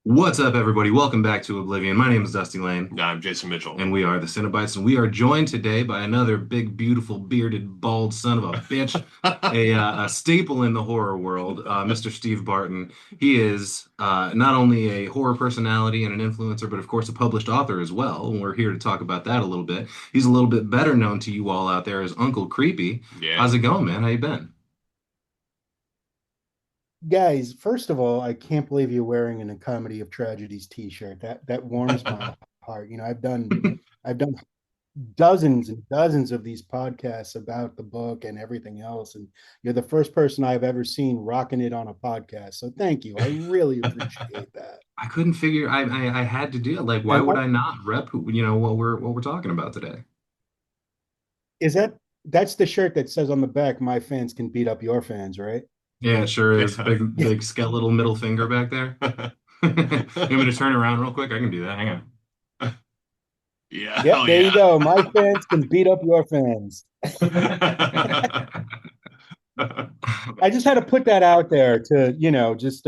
What's up, everybody? Welcome back to Oblivion. My name is Dusty Lane, I'm Jason Mitchell. and we are the Cinebytes, and we are joined today by another big, beautiful, bearded, bald son of a bitch, a staple in the horror world, Mr. Steve Barton. He is not only a horror personality and an influencer, but of course a published author as well. And we're here to talk about that a little bit. He's a little bit better known to you all out there as Uncle Creepy. Yeah. How's it going, man? How you been? Guys, first of all, I can't believe you're wearing a Comedy of Tragedies t-shirt. That warms my heart. I've done dozens and dozens of these podcasts about the book and everything else, and you're the first person I've ever seen rocking it on a podcast. So thank you. I really appreciate that. I couldn't figure. I had to do it. Like, why And would I not rep? What we're talking about today. is that's the shirt that says on the back, "My fans can beat up your fans," right? Yeah, it sure is. Yeah. Big, big skeletal middle finger back there. You want me to turn around real quick? I can do that. Hang on. Yeah. Yep, Oh there you yeah. go. My fans can beat up your fans. I just had to put that out there to, just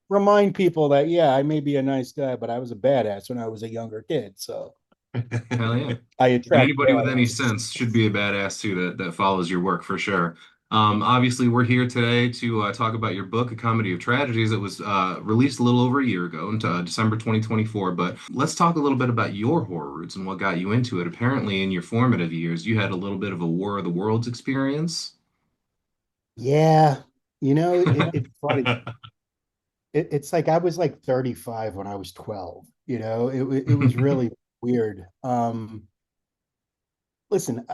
remind people that yeah, I may be a nice guy, but I was a badass when I was a younger kid. So Hell yeah. I And attract anybody with any badasses. sense should be a badass too that follows your work for sure. Obviously, we're here today to talk about your book, A Comedy of Tragedies. It was released a little over a year ago, in December 2024. But let's talk a little bit about your horror roots and what got you into it. Apparently, in your formative years, you had a little bit of a War of the Worlds experience. Yeah, it's funny. It's like I was like 35 when I was 12. It was really weird. Listen,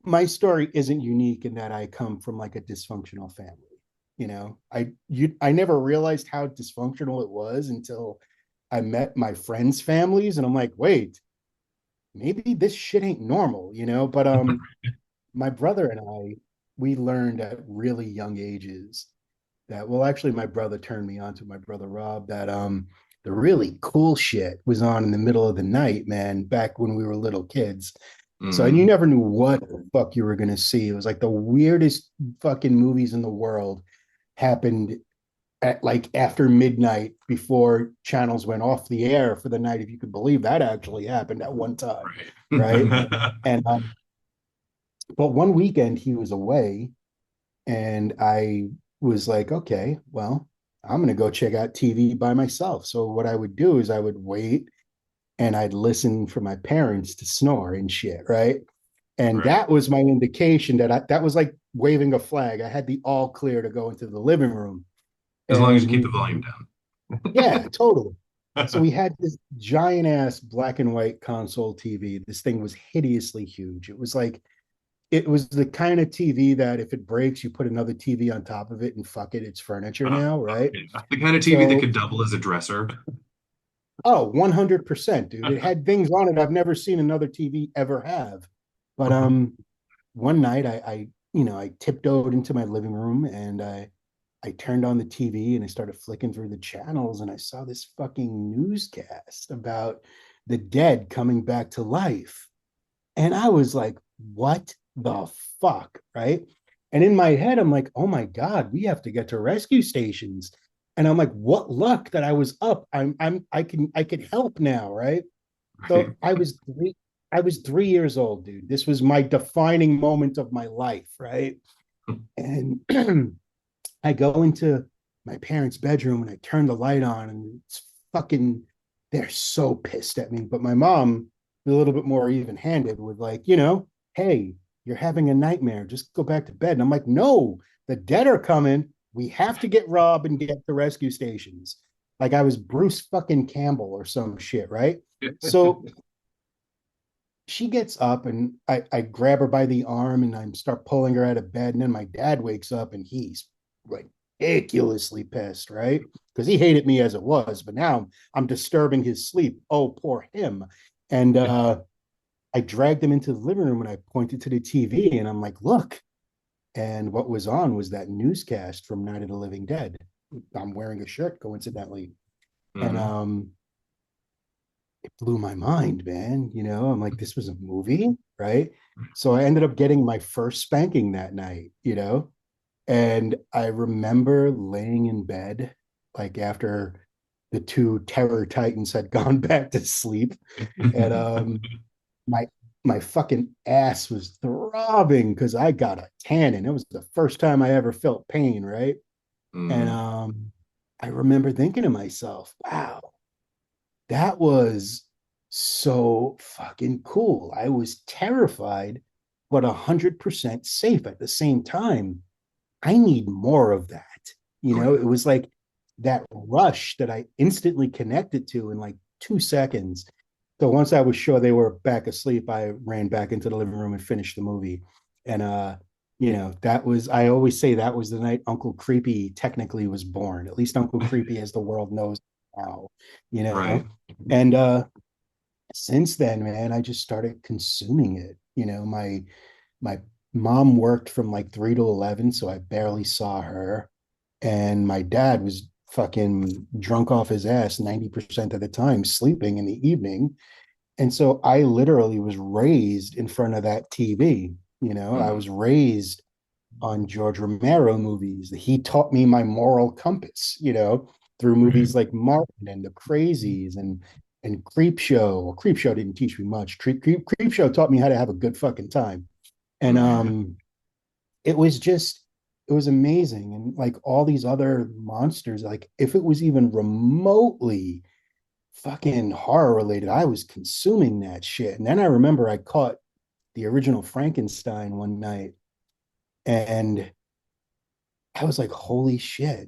my story isn't unique in that I come from like a dysfunctional family. I never realized how dysfunctional it was until I met my friends' families, and I'm like, wait, maybe this shit ain't normal. But my brother and I, we learned at really young ages that, well, actually, my brother turned me on to my brother Rob, that the really cool shit was on in the middle of the night, man, back when we were little kids. So, and you Hmm. never knew what the fuck you were gonna see. It was like the weirdest fucking movies in the world happened at like after midnight before channels went off the air for the night, if you could believe that actually happened at one time, right? Right. And but one weekend he was away, and I was like, okay, well, I'm gonna go check out TV by myself. So what I would do is I would wait and I'd listen for my parents to snore and shit, right? And Right. that was my indication that was like waving a flag. I had the all clear to go into the living room. As long as And you keep the volume down. yeah, totally. So we had this giant ass black and white console TV. This thing was hideously huge. It was the kind of TV that if it breaks, you put another TV on top of it and fuck it, it's furniture now, right? Yeah. The kind of TV that So, could double as a dresser. oh, 100%, dude. It had things on it I've never seen another TV ever have. But one night I tiptoed into my living room, and I turned on the TV and I started flicking through the channels, and I saw this fucking newscast about the dead coming back to life. And I was like, what the fuck? Right. And in my head, I'm like, oh my God, we have to get to rescue stations. And I'm like, what luck that I was up. I can help now, right? Right. So I was 3 years old, dude. This was my defining moment of my life, right? And I go into my parents' bedroom and I turn the light on, and it's fucking, they're so pissed at me. But my mom, a little bit more even handed, with like, hey, you're having a nightmare. Just go back to bed. And I'm like, no, the dead are coming. We have to get Rob and get the rescue stations. Like I was Bruce fucking Campbell or some shit, right? So she gets up, and I grab her by the arm and I start pulling her out of bed. And then my dad wakes up and he's ridiculously pissed, right? Because he hated me as it was, but now I'm disturbing his sleep. Oh, poor him. And I dragged him into the living room and I pointed to the TV and I'm like, look. And what was on was that newscast from Night of the Living Dead. I'm wearing a shirt, coincidentally. And Hmm. it blew my mind, man. I'm like, this was a movie, right? So I ended up getting my first spanking that night. And I remember laying in bed like after the two terror titans had gone back to sleep. And my my fucking ass was throbbing because I got a tannin. It was the first time I ever felt pain, right? And Mm, I remember thinking to myself, wow, that was so fucking cool. I was terrified, but 100% safe at the same time. I need more of that. You oh know, yeah. it was like that rush that I instantly connected to in like 2 seconds. So once I was sure they were back asleep, I ran back into the living room and finished the movie. And that was, I always say that was the night Uncle Creepy technically was born, at least Uncle Creepy as the world knows now, you Right. know. And since then, man, I just started consuming it. My mom worked from like 3 to 11, so I barely saw her. And my dad was fucking drunk off his ass 90% of the time, sleeping in the evening. And so I literally was raised in front of that TV. I Mm, was raised on George Romero movies. He taught me my moral compass, through movies like Martin and The Crazies and Creep Show. Well, Creep Show didn't teach me much. Creep Show taught me how to have a good fucking time. And yeah. it was just it was amazing. And like all these other monsters, like if it was even remotely fucking horror related, I was consuming that shit. And then I remember I caught the original Frankenstein one night, and I was like, holy shit,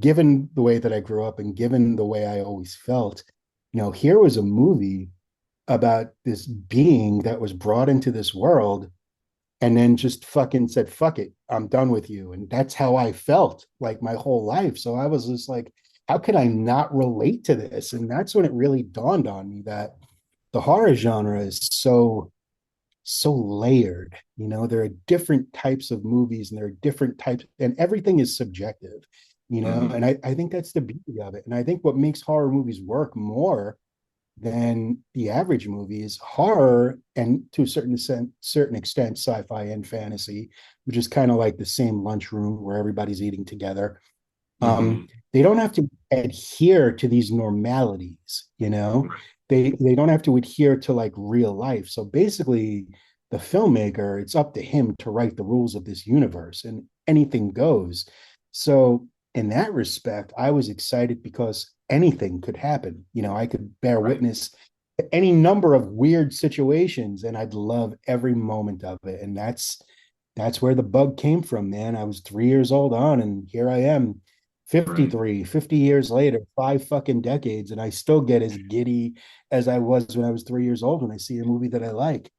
given the way that I grew up and given the way I always felt, here was a movie about this being that was brought into this world and then just fucking said, fuck it, I'm done with you. And that's how I felt like my whole life. So I was just like, how could I not relate to this? And that's when it really dawned on me that the horror genre is so layered. There are different types of movies and there are different types, and everything is subjective, Hmm. and I think that's the beauty of it. And I think what makes horror movies work more than the average movie is horror, and to a certain extent sci-fi and fantasy, which is kind of like the same lunchroom where everybody's eating together. Hmm. They don't have to adhere to these normalities, Right. they don't have to adhere to like real life. So basically, the filmmaker, it's up to him to write the rules of this universe, and anything goes. So in that respect, I was excited because anything could happen. I could bear Right. witness to any number of weird situations, and I'd love every moment of it. And that's where the bug came from, man. I was 3 years old on, and here I am, Right. 50 years later, 5 fucking decades, and I still get as giddy as I was when I was 3 years old when I see a movie that I like.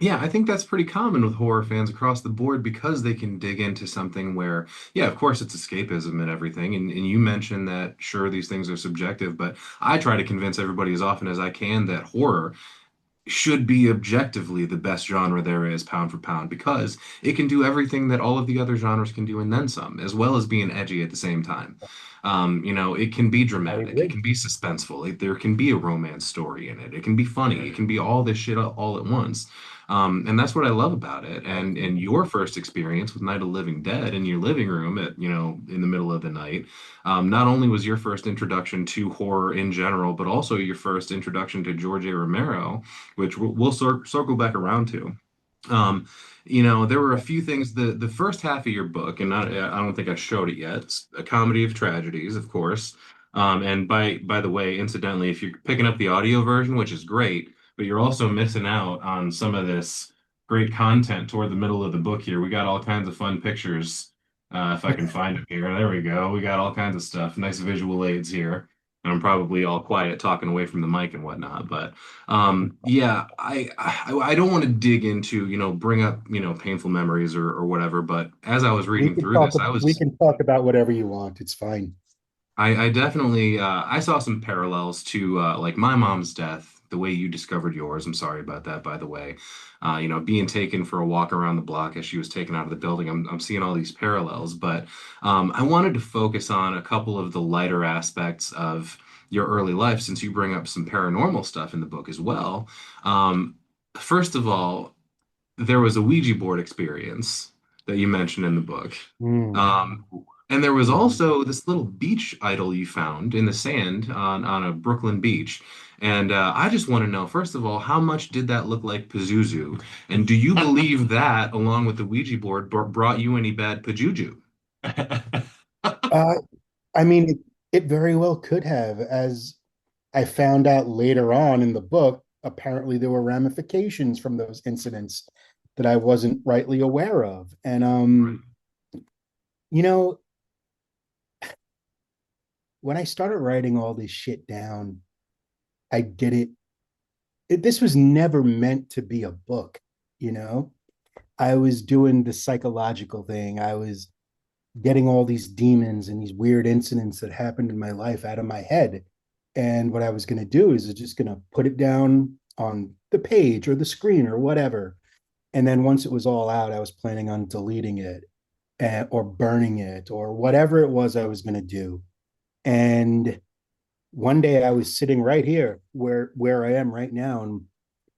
Yeah, I think that's pretty common with horror fans across the board because they can dig into something where, yeah, of course it's escapism and everything. And you mentioned that, sure, these things are subjective, but I try to convince everybody as often as I can that horror should be objectively the best genre there is, pound for pound, because it can do everything that all of the other genres can do and then some, as well as being edgy at the same time. It can be I dramatic, it agree. can be suspenseful, there can be a romance story in it, it can be funny, it can be all this shit all at once. And that's what I love about it. And your first experience with Night of the Living Dead in your living room at, in the middle of the night, not only was your first introduction to horror in general, but also your first introduction to George A. Romero, which we'll circle back around to. Um, there were a few things. The first half of your book, and I don't think I showed it yet. It's a comedy of tragedies, of course. And by the way, incidentally, if you're picking up the audio version, which is great, but you're also missing out on some of this great content toward the middle of the book here. We got all kinds of fun pictures. If I can find it here, there we go. We got all kinds of stuff. Nice visual aids here. And I'm probably all quiet talking away from the mic and whatnot, but yeah, I don't want to dig into, bring up, painful memories or whatever, but as I was We reading can through talk. this, We can talk about whatever you want. It's fine. I definitely, I saw some parallels to, like my mom's death, the way you discovered yours. I'm sorry about that, by the way. Being taken for a walk around the block as she was taken out of the building. I'm seeing all these parallels, but I wanted to focus on a couple of the lighter aspects of your early life since you bring up some paranormal stuff in the book as well. Um, First of all, there was a Ouija board experience that you mentioned in the book. Mm. Um, and there was also this little beach idol you found in the sand on a Brooklyn beach. And I just want to know, first of all, how much did that look like Pazuzu? And do you believe that, along with the Ouija board, brought you any bad pajuju? Uh, I mean, it very well could have. As I found out later on in the book, apparently there were ramifications from those incidents that I wasn't rightly aware of. And Right. you know, when I started writing all this shit down, I did this was never meant to be a book, you know? I was doing the psychological thing. I was getting all these demons and these weird incidents that happened in my life out of my head. And what I was going to do is just going to put it down on the page or the screen or whatever. And then once it was all out, I was planning on deleting it or burning it or whatever it was I was going to do. And one day I was sitting right here where I am right now, and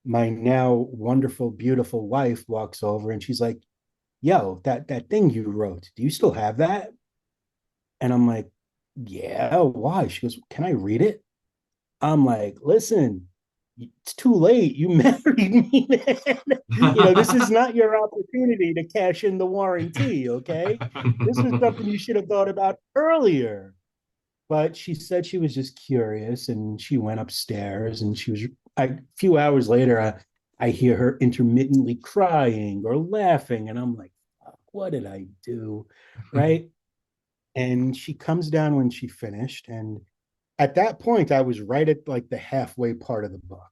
my now wonderful, beautiful wife walks over and she's like, "Yo, that thing you wrote, do you still have that?" And I'm like, "Yeah, why?" She goes, "Can I read it?" I'm like, "Listen, it's too late. You married me, man. This is not your opportunity to cash in the warranty, okay? This was something you should have thought about earlier." But she said she was just curious and she went upstairs and a few hours later, I hear her intermittently crying or laughing. And I'm like, "Fuck, what did I do?" Right. And she comes down when she finished. And at that point, I was right at like the halfway part of the book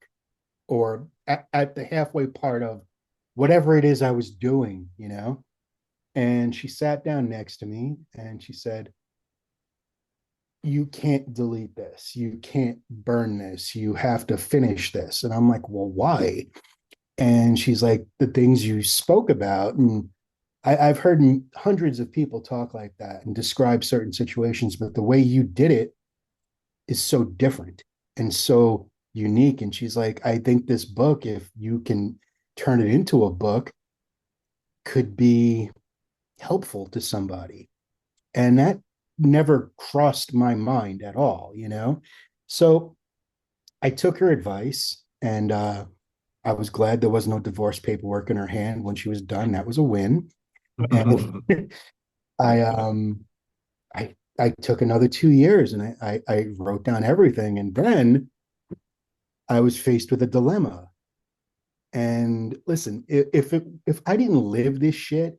or at the halfway part of whatever it is I was doing. And she sat down next to me and she said, "You can't delete this. You can't burn this. You have to finish this." And I'm like, "Well, why?" And she's like, "The things you spoke about." And I've heard hundreds of people talk like that and describe certain situations, but the way you did it is so different and so unique. And she's like, "I think this book, if you can turn it into a book, could be helpful to somebody." And that never crossed my mind at all. So I took her advice, and I was glad there was no divorce paperwork in her hand when she was done. That was a win. And I I took another 2 years and I wrote down everything. And then I was faced with a dilemma. And listen, if I didn't live this shit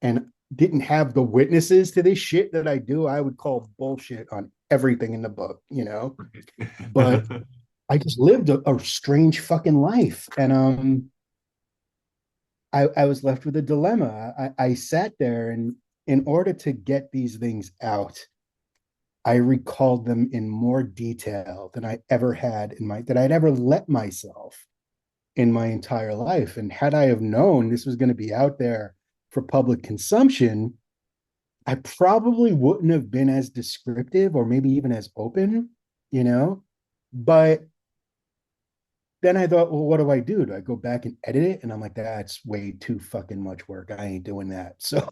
and didn't have the witnesses to this shit that I do, I would call bullshit on everything in the book. But I just lived a strange fucking life. And I was left with a dilemma. I sat there, and in order to get these things out, I recalled them in more detail than I ever had that I'd ever let myself in my entire life. And had I have known this was going to be out there for public consumption, I probably wouldn't have been as descriptive or maybe even as open, you know? But then I thought, well, what do I do? Do I go back and edit it? And I'm like, that's way too fucking much work. I ain't doing that. So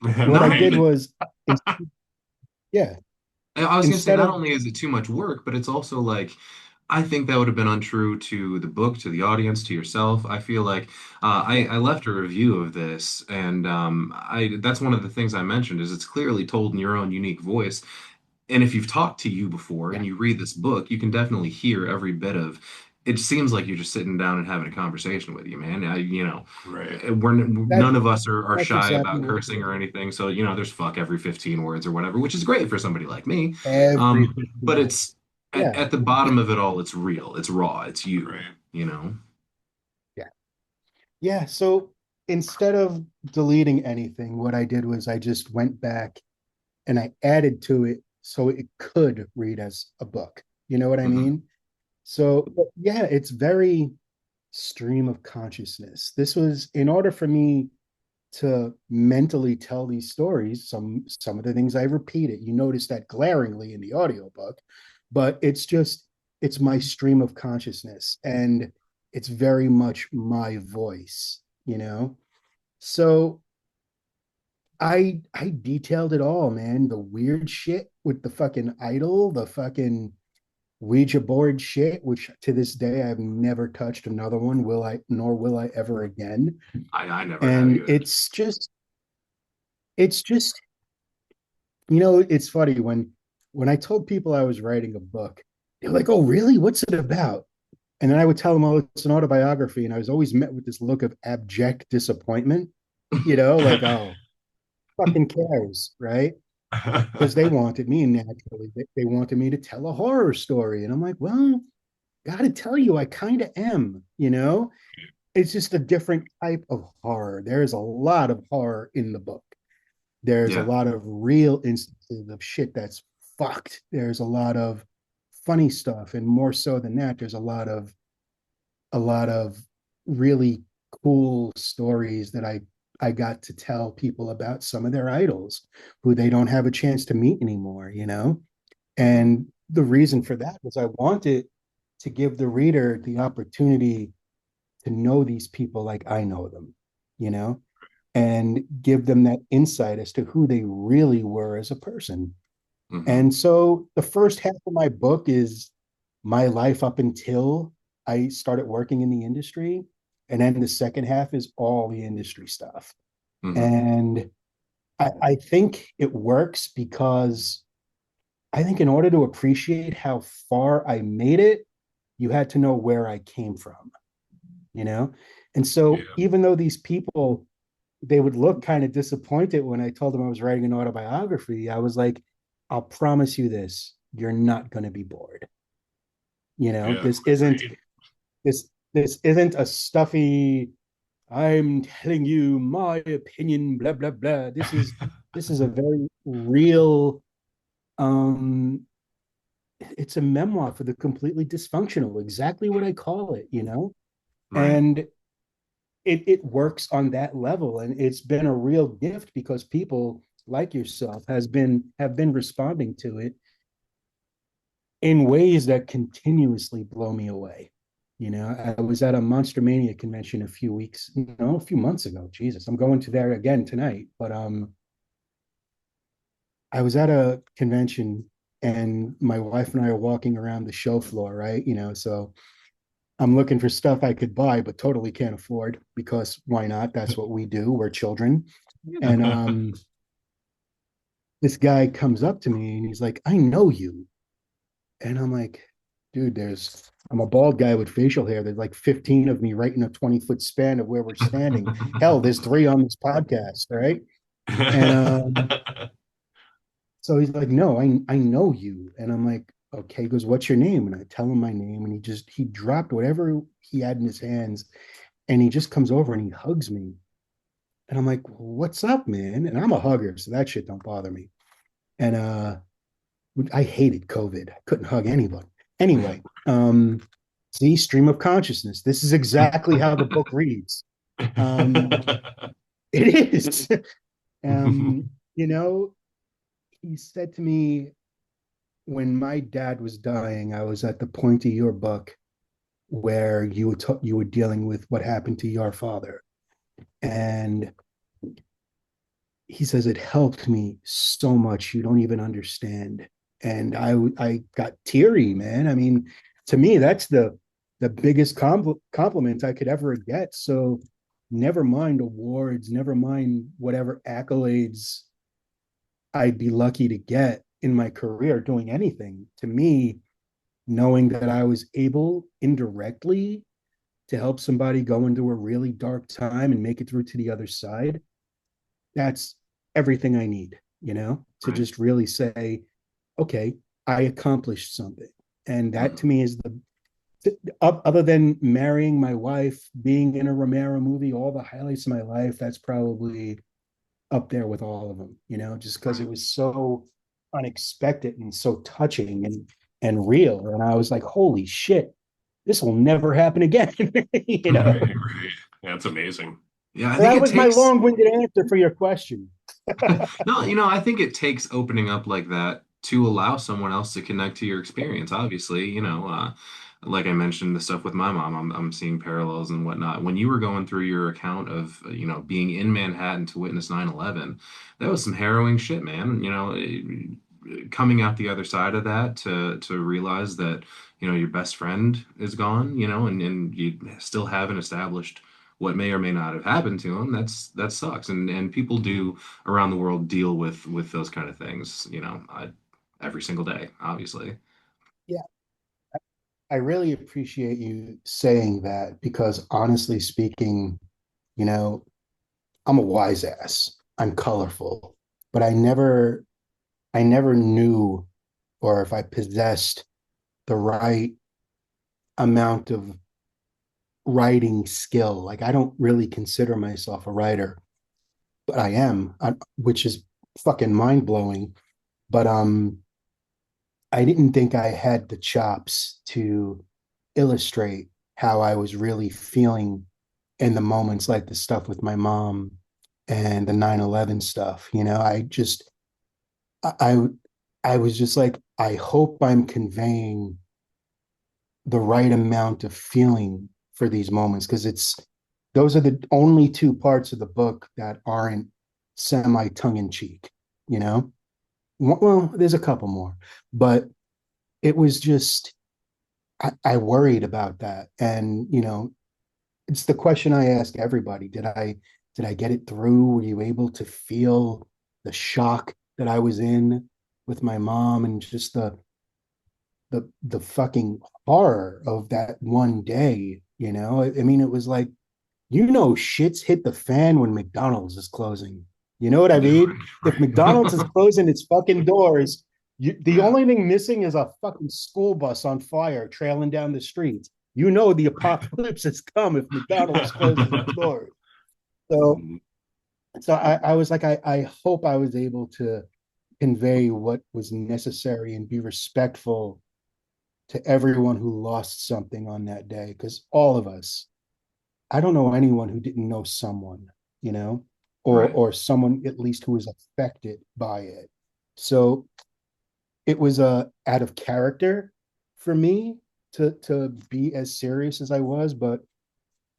what I did No, was, yeah, I was going to say, instead not of, only is it too much work, but it's also like, I think that would have been untrue to the book, to the audience, to yourself. I feel like yeah, I left a review of this, and that's one of the things I mentioned is it's clearly told in your own unique voice. And if you've talked to you before yeah, and you read this book, you can definitely hear every bit of. It seems like you're just sitting down and having a conversation with you, man. right. None that, of us are that's shy exactly about what cursing or anything. So there's fuck every 15 words or whatever, which is great for somebody like me. every But 15 words. it's Yeah, at the bottom of it all, it's real, it's raw, it's you. Right. You know. yeah, yeah. So instead of deleting anything, what I did was I just went back and I added to it so it could read as a book. You know what I Hmm. mean? So, yeah, it's very stream of consciousness. This was in order for me to mentally tell these stories, some of the things I repeated. You notice that glaringly in the audiobook, but it's my stream of consciousness and it's very much my voice. So I detailed it all, man. The weird shit with the fucking idol, the fucking Ouija board shit, which to this day I've never touched another one, will I, nor will I ever again. I never have And either. it's just, it's funny when I told people I was writing a book, they're like, "Oh, really? What's it about?" And then I would tell them, "Oh, it's an autobiography." And I was always met with this look of abject disappointment, like, "Oh, fucking cares," right? Because they wanted me naturally. They wanted me to tell a horror story. And I'm like, well, gotta tell you, I kind of am. It's just a different type of horror. There's a lot of horror in the book. There's a Yeah. lot of real instances of shit that's fucked. There's a lot of funny stuff. And more so than that, there's a lot of really cool stories that I got to tell people about some of their idols who they don't have a chance to meet anymore. Mhm. And the reason for that was I wanted to give the reader the opportunity to know these people like I know them, you know, and give them that insight as to who they really were as a person. Mhm. And so the first half of my book is my life up until I started working in the industry. And then the second half is all the industry stuff. Mhm. And I think it works because I think in order to appreciate how far I made it, you had to know where I came from, you know? And so Yeah. even though these people, they would look kind of disappointed when I told them I was writing an autobiography, I was like, I'll promise you this, you're not going to be bored. Yeah. This isn't Agreed. this isn't a stuffy, I'm telling you my opinion, blah blah blah. This is a very real, um it's a memoir for the completely dysfunctional, exactly what I call it. Right. And it works on that level. And it's been a real gift because people like yourself have been responding to it in ways that continuously blow me away. I was at a Monster Mania convention a few months ago. Jesus, I'm going to there again tonight. But I was at a convention and my wife and I are walking around the show floor, right? So I'm looking for stuff I could buy, but totally can't afford because why not? That's what we do. We're children. And this guy comes up to me and he's like, I know you. And I'm like, dude, I'm a bald guy with facial hair. There's like 15 of me right in a 20-foot span of where we're standing. Hell, there's three on this podcast, right? And so he's like, no, I know you. And I'm like, okay. He goes, what's your name? And I tell him my name. And he dropped whatever he had in his hands and he just comes over and he hugs me. And I'm like, what's up, man? And I'm a hugger, so that shit don't bother me. And I hated COVID. I couldn't hug anybody. Anyway, see, stream of consciousness. This is exactly how the book reads. Um, it is. um, you know, he said to me when my dad was dying, I was at the point of your book where you were dealing with what happened to your father, and he says it helped me so much you don't even understand. And I got teary, man. I mean, to me that's the biggest compliment I could ever get. So never mind awards, never mind whatever accolades I'd be lucky to get in my career doing anything. To me, knowing that I was able indirectly to help somebody go into a really dark time and make it through to the other side, that's everything I need, to Right. just really say, okay, I accomplished something. And that Mhm. to me is other than marrying my wife, being in a Romero movie, all the highlights of my life, that's probably up there with all of them, just because it Right. was so unexpected and so touching and real. And I was like, holy shit, this will never happen again. you know. Right, right. That's amazing. Yeah, I So think that it was my takes long-winded answer for your question. no, I think it takes opening up like that to allow someone else to connect to your experience. Obviously, like I mentioned, the stuff with my mom, I'm seeing parallels and whatnot. When you were going through your account of, being in Manhattan to witness 9/11, that was some harrowing shit, man. Coming out the other side of that to realize that, your best friend is gone, and you still haven't established what may or may not have happened to him. That sucks. And people do around the world deal with those kind of things, every single day, obviously. Yeah, I really appreciate you saying that because honestly speaking, you know, I'm a wise ass. I'm colorful, but I never knew or if I possessed the right amount of writing skill. Like I don't really consider myself a writer, but I am, which is fucking mind blowing. But I didn't think I had the chops to illustrate how I was really feeling in the moments like the stuff with my mom and the 9/11 stuff. I I was just like, I hope I'm conveying the right amount of feeling for these moments because those are the only two parts of the book that aren't semi tongue in cheek, you know? Well, there's a couple more, but it was just I worried about that. And it's the question I ask everybody. Did I get it through? Were you able to feel the shock that I was in with my mom and just the fucking horror of that one day, I mean, it was like, shit's hit the fan when McDonald's is closing. You know what I mean? If McDonald's is closing its fucking doors, the only thing missing is a fucking school bus on fire trailing down the streets. The apocalypse has come if McDonald's closes its doors. So, I was like, I hope I was able to convey what was necessary and be respectful to everyone who lost something on that day, because all of us, I don't know anyone who didn't know someone, or Right. or someone at least who was affected by it. So it was out of character for me to be as serious as I was, but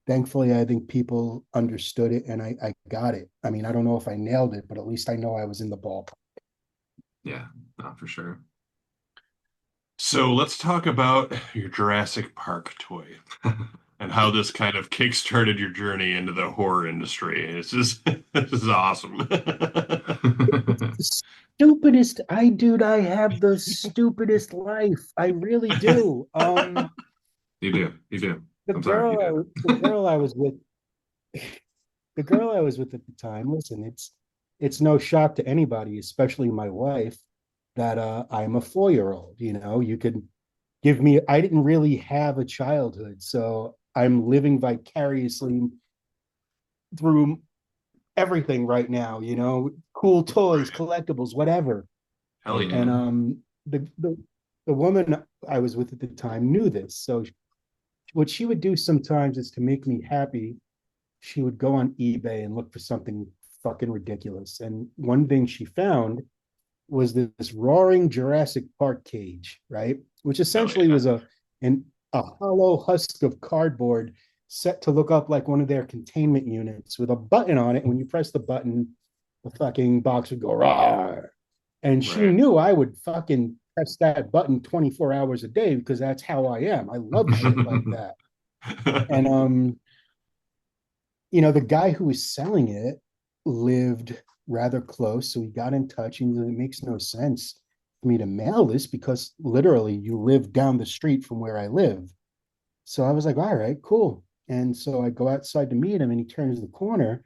thankfully I think people understood it and I got it. I mean, I don't know if I nailed it, but at least I know I was in the ballpark. Yeah, not for sure. So let's talk about your Jurassic Park toy and how this kind of kickstarted your journey into the horror industry. It's just this is awesome. It's the stupidest. Dude, I have the stupidest life. I really do. You do. You do. The I'm sorry, you girl, do. the girl I was with, the girl I was with at the time. Listen, it's no shock to anybody, especially my wife, that I'm a 4 year old. You could give me. I didn't really have a childhood, so I'm living vicariously through everything right now. Cool toys, collectibles, whatever. Hell yeah. And the woman I was with at the time knew this. So what she would do sometimes is to make me happy. She would go on eBay and look for something fucking ridiculous. And one thing she found was this roaring Jurassic Park cage, right? Which Hell essentially yeah. was a hollow husk of cardboard set to look up like one of their containment units with a button on it. And when you press the button, the fucking box would go roar. And she Right. knew I would fucking press that button 24 hours a day because that's how I am. I love shit like that. And the guy who was selling it lived rather close, so he got in touch and he said, it makes no sense for me to mail this because literally you live down the street from where I live. So I was like, all right, cool. And so I go outside to meet him and he turns the corner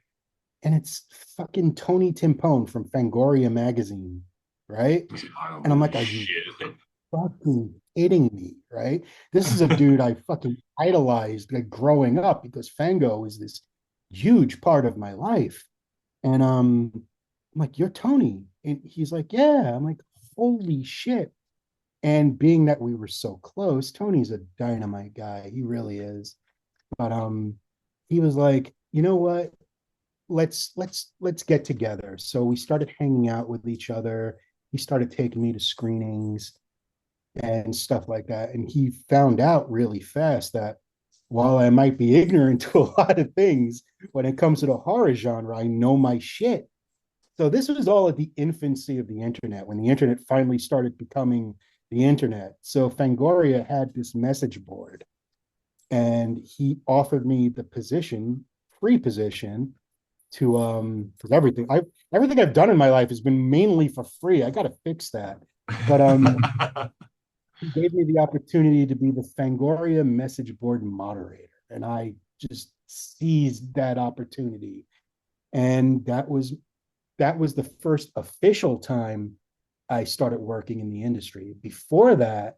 and it's fucking Tony Timpone from Fangoria magazine, right? And I'm Holy like, are you shit. fucking kidding me, right? This is a dude I fucking idolized like growing up because Fango is this huge part of my life. And I'm like, you're Tony. And he's like, yeah. I'm like, holy shit. And being that we were so close, Tony's a dynamite guy. He really is. But he was like, you know what? Let's get together. So we started hanging out with each other. He started taking me to screenings. and stuff like that. And he found out really fast that while I might be ignorant to a lot of things, when it comes to the horror genre, I know my shit. So this was all at the infancy of the internet, when the internet finally started becoming the internet. So Fangoria had this message board, and he offered me the position, free position, to because everything I've done in my life has been mainly for free. I gotta fix that. But he gave me the opportunity to be the Fangoria message board moderator. And I just seized that opportunity. And that was the first official time I started working in the industry. Before that,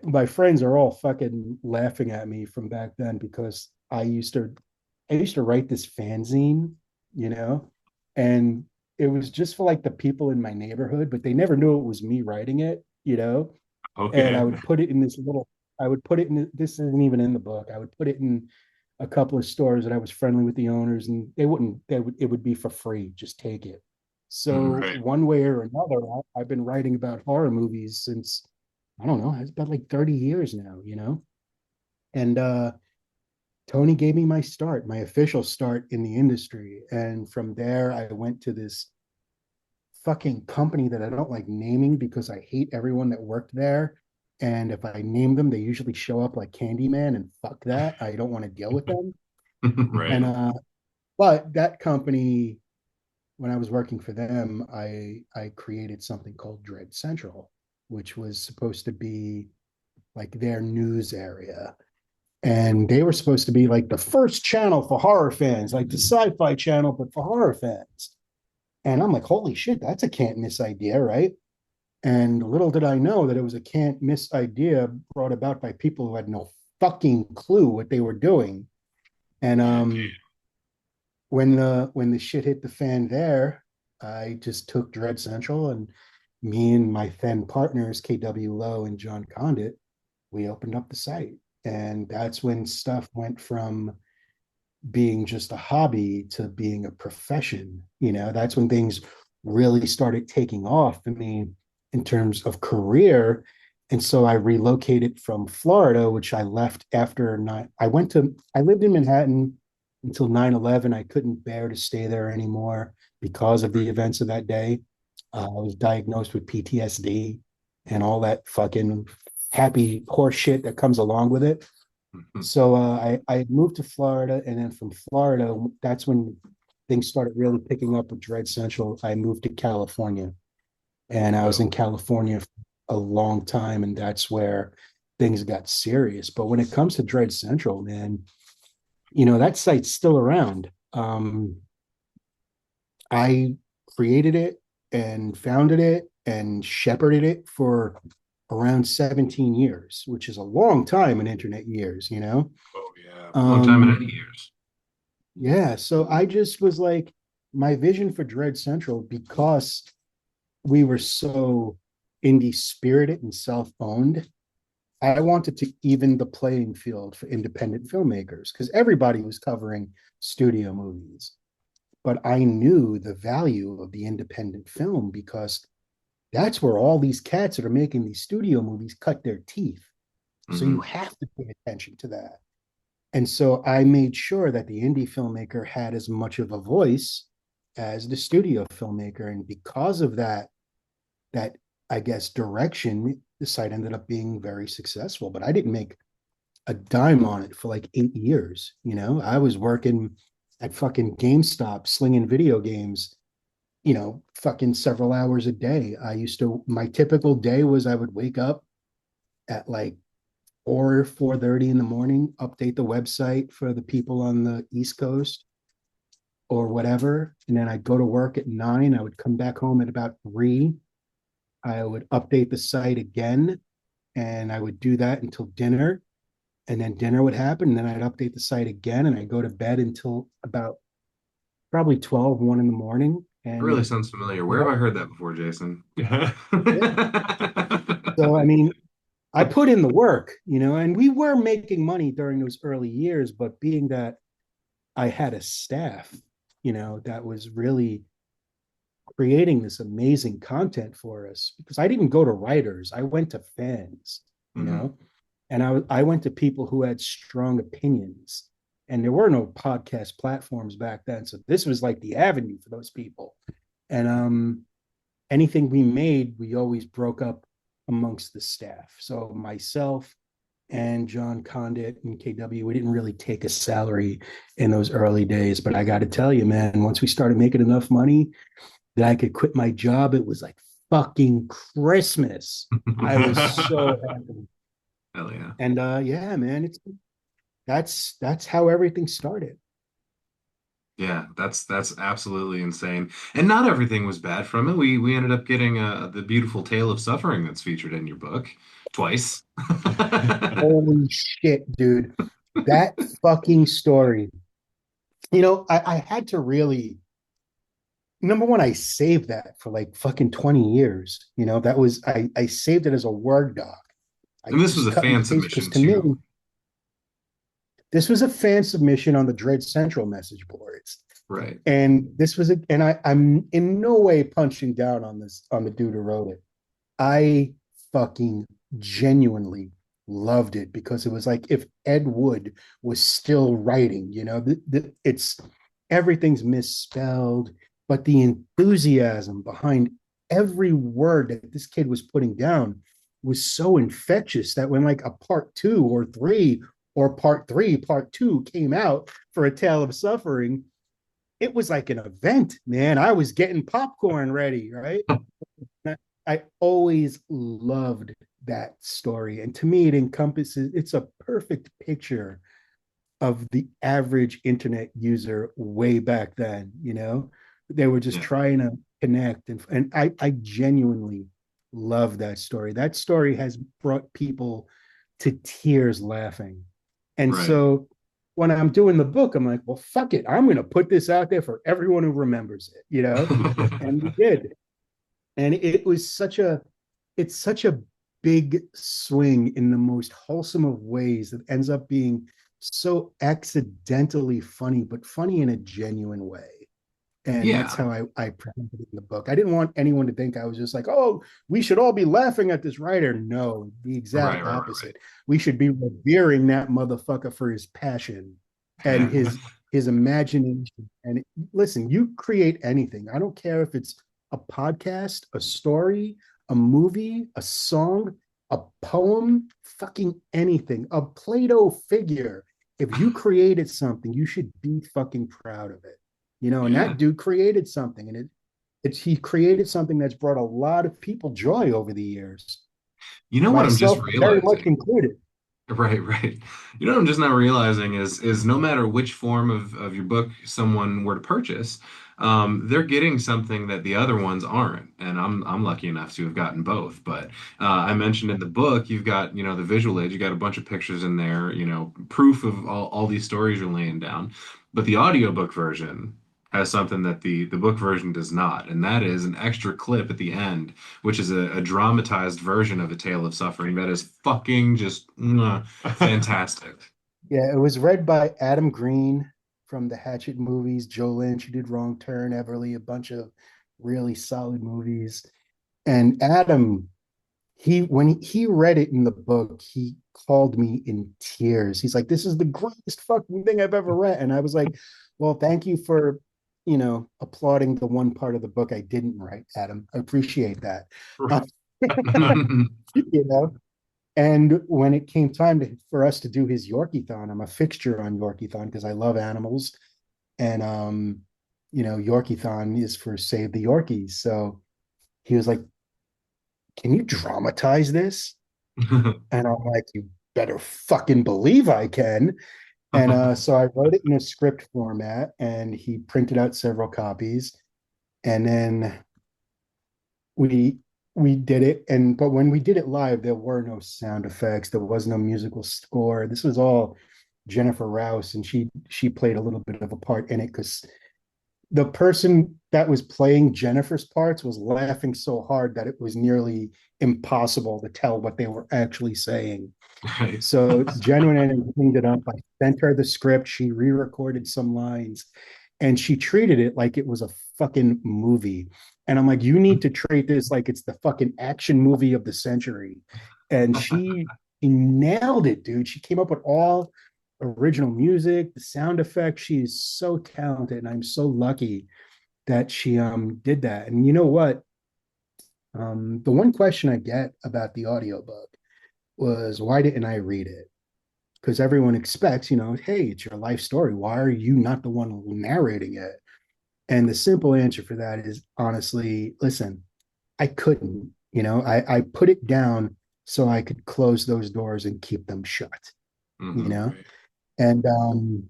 my friends are all fucking laughing at me from back then because I used to write this fanzine, you know, and it was just for like the people in my neighborhood, but they never knew it was me writing it, you know. And I Okay. would put it in this little, I would put it in, this isn't even in the book. I would put it in a couple of stores that I was friendly with the owners, and it would be for free. Just take it. So Right. one way or another, I've been writing about horror movies since, I don't know, it's about like 30 years now, you know? And Tony gave me my start, my official start in the industry. And from there, I went to this fucking company that I don't like naming because I hate everyone that worked there. And if I name them, they usually show up like Candyman, and fuck that. I don't want to deal with them. Right. And but that company, when I was working for them, I created something called Dread Central, which was supposed to be like their news area. And they were supposed to be like the first channel for horror fans, like the sci-fi channel, but for horror fans. And I'm like, holy shit, that's a can't miss idea, right? And little did I know that it was a can't miss idea brought about by people who had no fucking clue what they were doing. And Indeed. when the shit hit the fan there, I just took Dread Central, and me and my then partners, KW Lowe and John Condit, we opened up the site. And that's when stuff went from being just a hobby to being a profession. You know, that's when things really started taking off. I mean, in terms of career. And so I relocated from Florida, which I left after nine. I lived in Manhattan until 9/11. I couldn't bear to stay there anymore because of the events of that day. I was diagnosed with PTSD and all that fucking happy horse shit that comes along with it. So I moved to Florida, and then from Florida, that's when things started really picking up with Dread Central. I moved to California, and I was Oh, in California for a long time, and that's where things got serious. But when it comes to Dread Central, man, that site's still around. I created it and founded it and shepherded it for around 17 years, which is a long time in internet years. oh yeah. Long time in Um, any years. yeah, so I just was like, my vision for Dread Central, because we were so indie spirited and self-owned, I wanted to even the playing field for independent filmmakers, because everybody was covering studio movies. But I knew the value of the independent film because that's where all these cats that are making these studio movies cut their teeth. So you Hmm. have to pay attention to that. And so I made sure that the indie filmmaker had as much of a voice as the studio filmmaker. And because of that, I guess, direction, the site ended up being very successful. But I didn't make a dime on it for like 8 years. I was working at fucking GameStop slinging video games, fucking several hours a day. My typical day was I would wake up at like or 4:30 in the morning, update the website for the people on the East Coast or whatever. And then I'd go to work at 9. I would come back home at about 3. I would update the site again, and I would do that until dinner. And then dinner would happen. And then I'd update the site again, and I'd go to bed until about probably 12, 1 in the morning. It really And, sounds familiar. you Where have know, I heard that before, Jason? yeah. So, I mean, I put in the work, and we were making money during those early years, but being that I had a staff, that was really creating this amazing content for us, because I didn't go to writers, I went to fans, you Hmm. know, and I went to people who had strong opinions. And there were no podcast platforms back then. So this was like the avenue for those people. And anything we made, we always broke up amongst the staff. So myself and John Condit and KW, we didn't really take a salary in those early days. But I got to tell you, man, once we started making enough money that I could quit my job, it was like fucking Christmas. I was so happy. Hell yeah. And yeah, man, it's that's how everything started. Yeah, that's absolutely insane. And not everything was bad from it. We ended up getting the beautiful tale of suffering that's featured in your book twice. Holy shit, dude. That fucking story. I had to really, number one, I saved that for like fucking 20 years. That was I saved it as a Word doc. I And this was just a cut and fan paste because submission to me, too. this was a fan submission on the Dread Central message boards. Right. And this was and I'm in no way punching down on the dude who wrote it. I fucking genuinely loved it because it was like if Ed Wood was still writing, it's everything's misspelled, but the enthusiasm behind every word that this kid was putting down was so infectious that when like a part two or three or part three, part two came out for A Tale of Suffering, it was like an event, man. I was getting popcorn ready, right? I always loved that story. And to me, it's a perfect picture of the average internet user way back then. They were just Yeah. trying to connect. And I genuinely love that story. That story has brought people to tears laughing. And Right. so when I'm doing the book, I'm like, well, fuck it. I'm going to put this out there for everyone who remembers it. And we did. And it's such a big swing in the most wholesome of ways that ends up being so accidentally funny, but funny in a genuine way. And that's Yeah. how I presented it in the book. I didn't want anyone to think I was just like, oh, we should all be laughing at this writer. No, the Right, exact right, right, opposite. We should be revering that motherfucker for his passion and right. his imagination. And listen, you create anything. I don't care if it's a podcast, a story, a movie, a song, a poem, fucking anything, a Play-Doh figure. If you created something, you should be fucking proud of it. And Yeah. that dude created something, and he created something that's brought a lot of people joy over the years, You know what I'm just myself very much realizing? included. Right, right. You know what I'm just not realizing is no matter which form of your book someone were to purchase, they're getting something that the other ones aren't. And I'm lucky enough to have gotten both. But I mentioned in the book, you've got, the visual aid, you got a bunch of pictures in there, proof of all these stories you're laying down. But the audiobook version has something that the book version does not, and that is an extra clip at the end which is a dramatized version of A Tale of Suffering that is fucking just fantastic. Yeah, it was read by Adam Green from the Hatchet movies, Joe Lynch, who did Wrong Turn, Everly, a bunch of really solid movies. And Adam, when he read it in the book, he called me in tears. He's like, "This is the greatest fucking thing I've ever read." And I was like, "Well, thank you for, applauding the one part of the book I didn't write, Adam. I appreciate that." Uh, you know, and when it came time for us to do his Yorkie-thon, I'm a fixture on Yorkie-thon because I love animals. And Yorkie-thon is for Save the Yorkies. So he was like, "Can you dramatize this?" And I'm like, "You better fucking believe I can." And so I wrote it in a script format, and he printed out several copies. And then we we did it, but when we did it live, there were no sound effects, there was no musical score. This was all Jennifer Rouse, and she played a little bit of a part in it because the person that was playing Jennifer's parts was laughing so hard that it was nearly impossible to tell what they were actually saying. Right. So Jen went in and cleaned it up. I sent her the script. She re-recorded some lines, and she treated it like it was a fucking movie. And I'm like, you need to treat this like it's the fucking action movie of the century. And she nailed it, dude. She came up with all original music, the sound effects. She's so talented, and I'm so lucky that she did that. And you know what? The one question I get about the audiobook was, why didn't I read it? Because everyone expects, hey, it's your life story. Why are you not the one narrating it? And the simple answer for that is, honestly, listen, I couldn't. I put it down so I could close those doors and keep them shut. You Hmm. know, Right. and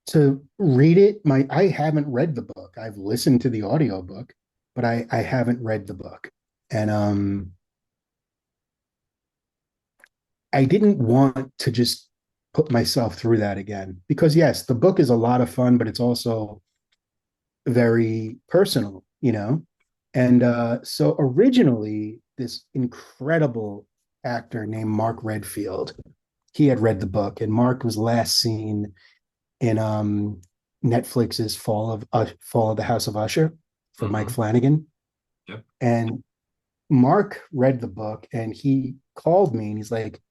to read it, I haven't read the book. I've listened to the audiobook, but I haven't read the book. And I didn't want to just put myself through that again, because yes, the book is a lot of fun, but it's also very personal. And so originally, this incredible actor named Mark Redfield, he had read the book, and Mark was last seen in Netflix's Fall of the House of Usher for Mike Hmm. Flanagan. Yep. And Mark read the book, and he called me and he's like,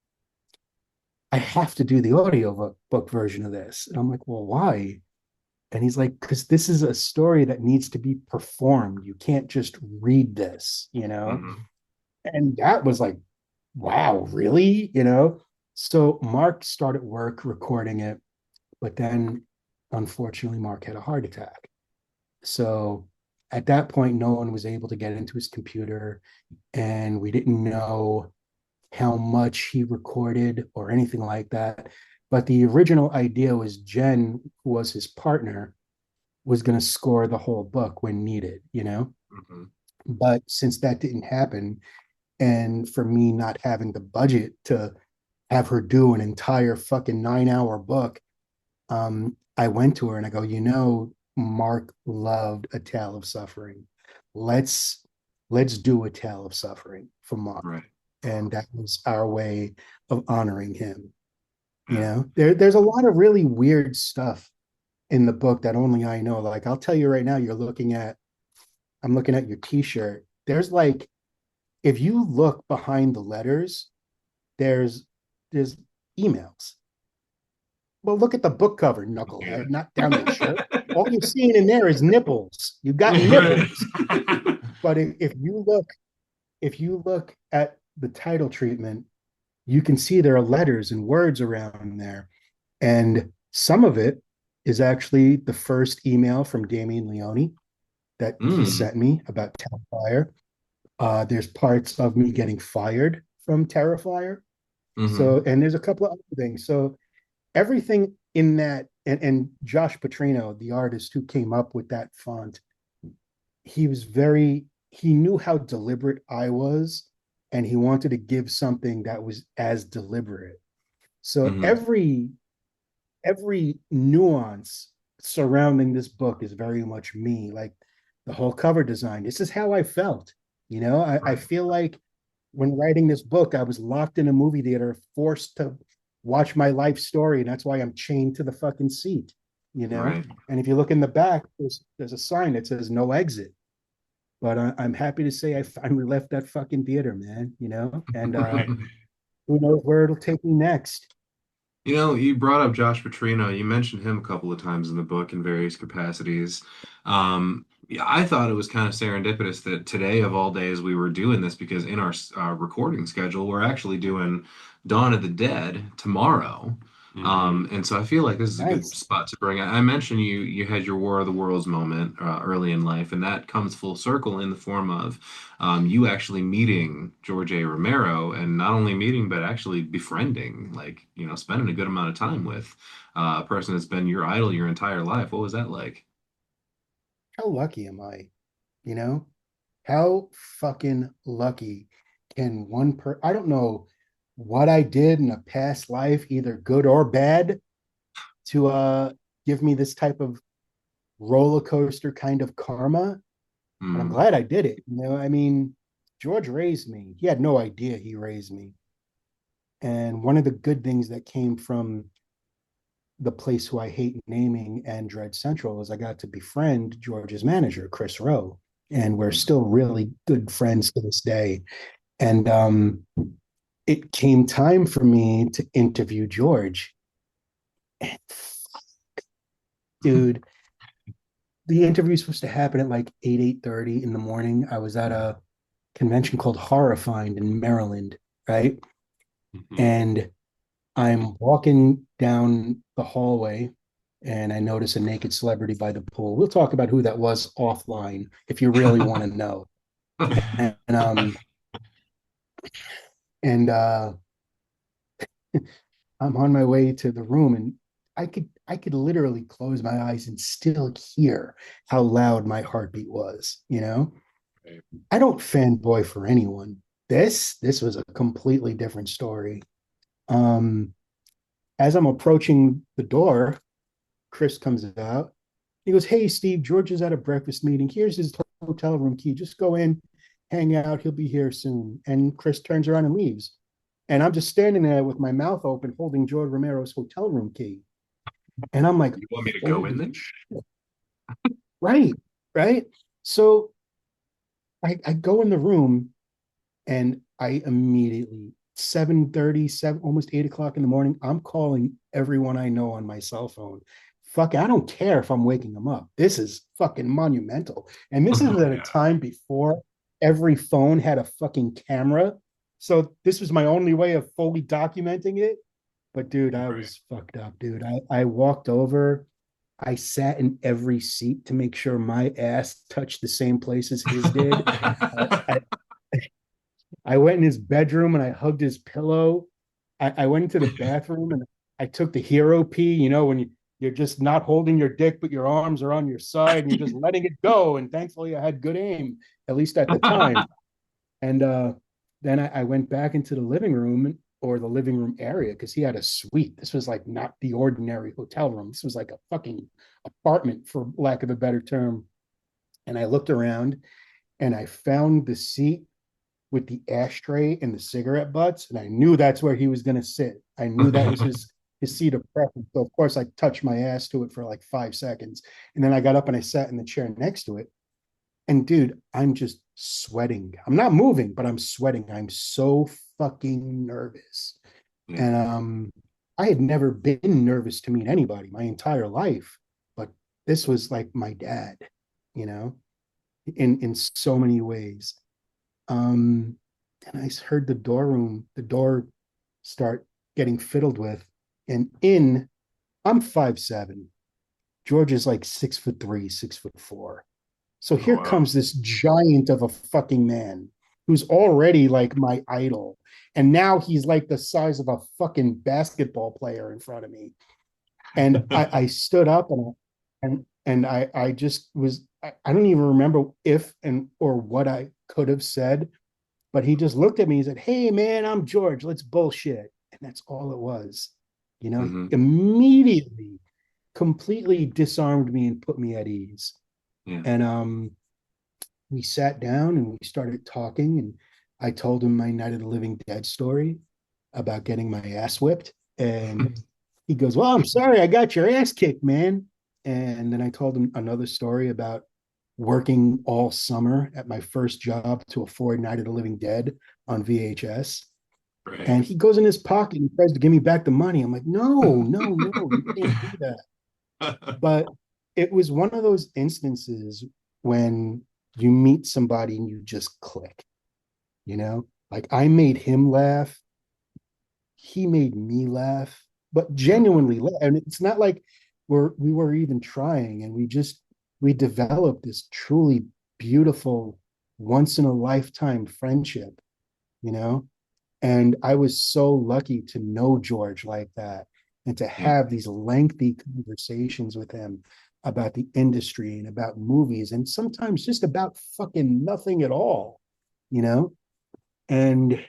I have to do the audio book version of this. And I'm like, well, why? And he's like, because this is a story that needs to be performed. You can't just read this. Hmm. And that was like, wow, really? So Mark started work recording it, but then unfortunately, Mark had a heart attack. So at that point, no one was able to get into his computer, and we didn't know how much he recorded or anything like that. But the original idea was Jen, who was his partner, was going to score the whole book when needed. Hmm. But since that didn't happen, and for me not having the budget to have her do an entire fucking 9-hour book, I went to her and I go, Mark loved A Tale of Suffering. Let's let's do A Tale of Suffering for Mark. Right. And that was our way of honoring him. Yeah. There's a lot of really weird stuff in the book that only I know. Like, I'll tell you right now, I'm looking at your t-shirt. There's like, if you look behind the letters, there's emails. Well, look at the book cover, Yeah. knucklehead, not down your shirt. All you're seeing in there is nipples. You got nipples. But if you look at the title treatment, you can see there are letters and words around there. And some of it is actually the first email from Damien Leone that he Mm. sent me about Terrifier. There's parts of me getting fired from Terrifier. Hmm. So, and there's a couple of other things. So everything in that, and Josh Petrino, the artist who came up with that font, he knew how deliberate I was, and he wanted to give something that was as deliberate. So Hmm. every nuance surrounding this book is very much me. Like the whole cover design, this is how I felt. I Right. feel like when writing this book, I was locked in a movie theater, forced to watch my life story, and that's why I'm chained to the fucking seat. You know, Right. and if you look in the back, there's a sign that says no exit. But I'm happy to say I finally left that fucking theater, man. And Right. who knows where it'll take me next? You brought up Josh Petrino. You mentioned him a couple of times in the book in various capacities. Yeah, I thought it was kind of serendipitous that today, of all days, we were doing this because in our recording schedule, we're actually doing Dawn of the Dead tomorrow. Hmm. And so I feel like this is a good Nice. spot to bring. I mentioned you had your War of the Worlds moment early in life, and that comes full circle in the form of you actually meeting George A. Romero, and not only meeting, but actually befriending, like, spending a good amount of time with a person that's been your idol your entire life. What was that like? How lucky am I? You know, how fucking lucky can I don't know what I did in a past life, either good or bad, to give me this type of roller coaster kind of karma. But I'm Hmm. glad I did it. I mean, George raised me. He had no idea he raised me. And one of the good things that came from the place who I hate naming and dread central is I got to befriend George's manager, Chris Rowe, and we're still really good friends to this day. And it came time for me to interview George. And dude, the interview was supposed to happen at like 8:30 in the morning. I was at a convention called Horrified in Maryland, right? And I'm walking down the hallway and I notice a naked celebrity by the pool. We'll talk about who that was offline if you really want to know. And and I'm on my way to the room and I could literally close my eyes and still hear how loud my heartbeat was, you know? Right. I don't fanboy for anyone. This was a completely different story. Um, as I'm approaching the door, Chris comes out. He goes, "Hey, Steve, George is at a breakfast meeting. Here's his hotel room key. Just go in, hang out. He'll be here soon." And Chris turns around and leaves. And I'm just standing there with my mouth open, holding George Romero's hotel room key. And I'm like, You want me to go in then? right, right. So I go in the room and I immediately 7:30, almost 8 o'clock in the morning, I'm calling everyone I know on my cell phone. Fuck, I don't care if I'm waking them up. This is fucking monumental. And this is at a time before every phone had a fucking camera. So this was my only way of fully documenting it. But dude, I was fucked up, dude. I walked over. I sat in every seat to make sure my ass touched the same place as his did. I went in his bedroom and I hugged his pillow. I went into the bathroom and I took the hero pee, you know, when you're just not holding your dick, but your arms are on your side and you're just letting it go. And thankfully I had good aim, at least at the time. And then I went back into the living room or the living room area because he had a suite. This was like not the ordinary hotel room. This was like a fucking apartment, for lack of a better term. And I looked around and I found the seat with the ashtray and the cigarette butts, and I knew that's where he was going to sit. I knew that was his seat of preference. So of course, I touched my ass to it for like 5 seconds, and then I got up and I sat in the chair next to it. And dude, I'm just sweating. I'm not moving, but I'm sweating. I'm so fucking nervous. Yeah. And I had never been nervous to meet anybody my entire life, but this was like my dad, you know, in so many ways. And I heard the door start getting fiddled with. And I'm 5'7". George is like 6'3", 6'4". So here comes this giant of a fucking man who's already like my idol. And now he's like the size of a fucking basketball player in front of me. And I stood up and I just was, I don't even remember if and or what I could have said, but he just looked at me and said, "Hey man, I'm George, let's bullshit." And that's all it was. You know, he immediately completely disarmed me and put me at ease. Yeah. And we sat down and we started talking, and I told him my Night of the Living Dead story about getting my ass whipped. And he goes, "Well, I'm sorry, I got your ass kicked, man." And then I told him another story about working all summer at my first job to afford Night of the Living Dead on VHS. Right. And he goes in his pocket and tries to give me back the money. I'm like, no, you can't do that. But it was one of those instances when you meet somebody and you just click, you know? Like I made him laugh. He made me laugh, but genuinely laugh. And it's not like we were even trying, and we developed this truly beautiful, once in a lifetime friendship, you know? And I was so lucky to know George like that and to have these lengthy conversations with him about the industry and about movies and sometimes just about fucking nothing at all, you know? And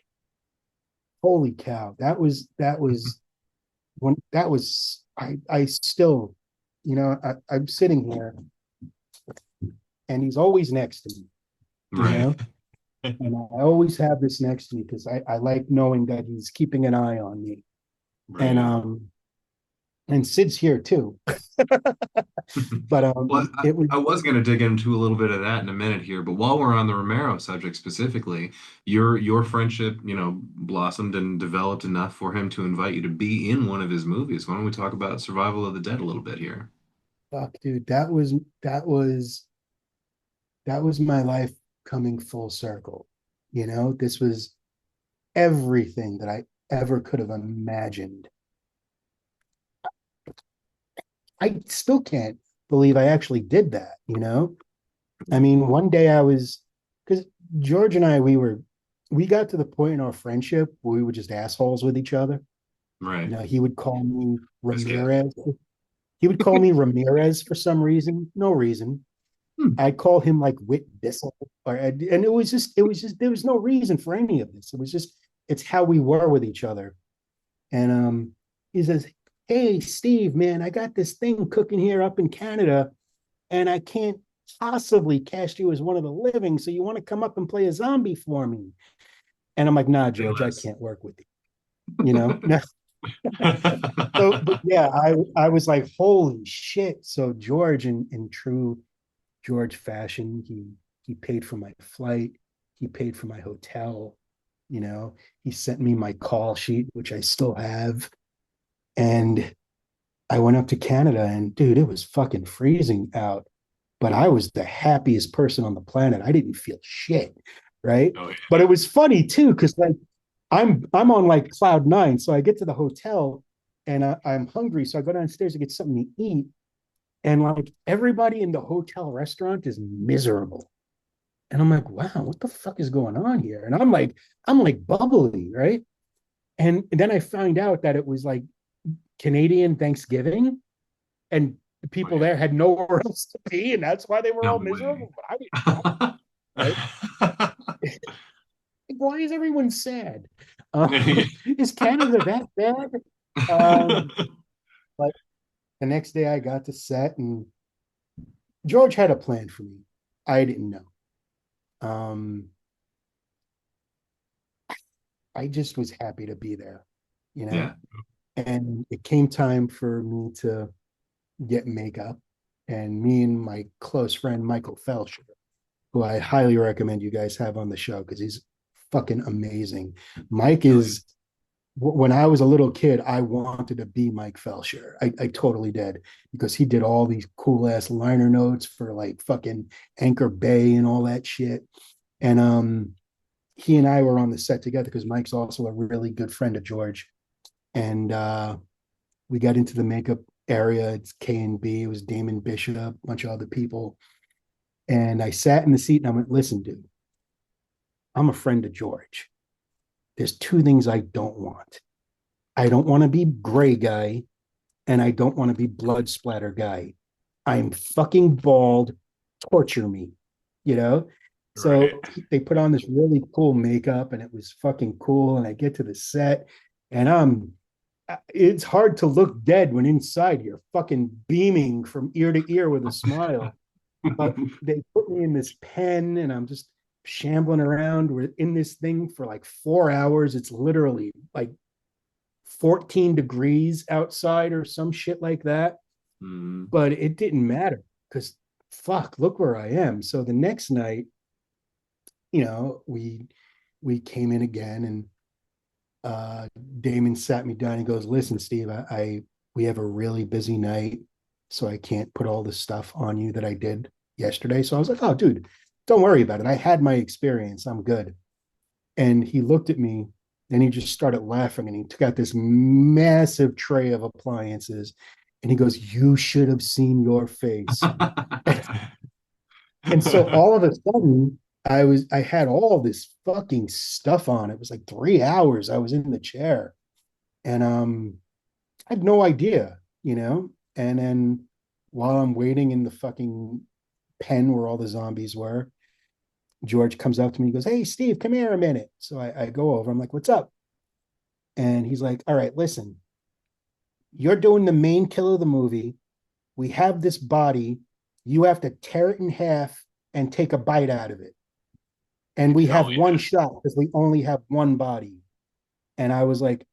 holy cow, I still, you know, I'm sitting here and he's always next to me, you know? And I always have this next to me because I like knowing that he's keeping an eye on me. Right. And and Sid's here too. But Well, it was I was going to dig into a little bit of that in a minute here, but while we're on the Romero subject specifically, your friendship, blossomed and developed enough for him to invite you to be in one of his movies. Why don't we talk about Survival of the Dead a little bit here? fuck, dude. That was my life coming full circle. This was everything that I ever could have imagined. I still can't believe I actually did that. I mean, one day I was, because George and I, we got to the point in our friendship where we were just assholes with each other. Right. He would call me This guy. Ramirez. He would call me Ramirez for some reason, no reason. Hmm. I'd call him like Whit Bissell, and it was just there was no reason for any of this. It was just it's how we were with each other. And he says, "Hey, Steve, man, I got this thing cooking here up in Canada, and I can't possibly cast you as one of the living. So you want to come up and play a zombie for me?" And I'm like, "Nah, Say George, I less. can't work with you." So, but yeah, I was like, "Holy shit!" So George, in true George fashion, he paid for my flight, he paid for my hotel. He sent me my call sheet, which I still have, and I went up to Canada, and dude, it was fucking freezing out, but I was the happiest person on the planet. I didn't feel shit, right? Oh But yeah. it was funny too, because like I'm on like cloud nine, so I get to the hotel and I'm hungry, so I go downstairs to get something to eat, and like everybody in the hotel restaurant is miserable, and I'm like, wow, what the fuck is going on here? And I'm like bubbly, right? And then I find out that it was like Canadian Thanksgiving, and the Oh people yeah. there had nowhere else to be, and that's why they were No all way. miserable. But I didn't know, right? Like, why is everyone sad? Is Canada that bad? Um, but the next day I got to set, and George had a plan for me. I didn't know. Um, I just was happy to be there, you know. Yeah. And it came time for me to get makeup, and me and my close friend Michael Felcher, who I highly recommend you guys have on the show because he's fucking amazing. Mike Oh, yeah. is when I was a little kid, I wanted to be Mike Felcher. I totally did because he did all these cool ass liner notes for like fucking Anchor Bay and all that shit. And he and I were on the set together because Mike's also a really good friend of George. And we got into the makeup area. It's K and B. It was Damon Bishop, a bunch of other people. And I sat in the seat and I went, listen, dude, I'm a friend of George. There's two things I don't want. I don't want to be gray guy, and I don't want to be blood splatter guy. I'm fucking bald. Torture me, you know? Right. So they put on this really cool makeup and it was fucking cool. And I get to the set and it's hard to look dead when inside you're fucking beaming from ear to ear with a smile. But they put me in this pen and I'm just shambling around. We're in this thing for like 4 hours. It's literally like 14 degrees outside or some shit like that. Mm. But it didn't matter because fuck, look where I am. So the next night, we came in again and Damon sat me down and goes, listen, Steve, I we have a really busy night, so I can't put all the stuff on you that I did yesterday. So I was like, oh, dude, don't worry about it. I had my experience. I'm good. And he looked at me and he just started laughing and he took out this massive tray of appliances and he goes, you should have seen your face. And so all of a sudden, I had all this fucking stuff on. It was like 3 hours. I was in the chair. And I had no idea. And then while I'm waiting in the fucking pen where all the zombies were, George comes up to me and goes, hey, Steve, come here a minute. So I go over. I'm like, what's up? And he's like, all right, listen, you're doing the main kill of the movie. We have this body. You have to tear it in half and take a bite out of it. And we have Hell one yeah. shot because we only have one body. And I was like,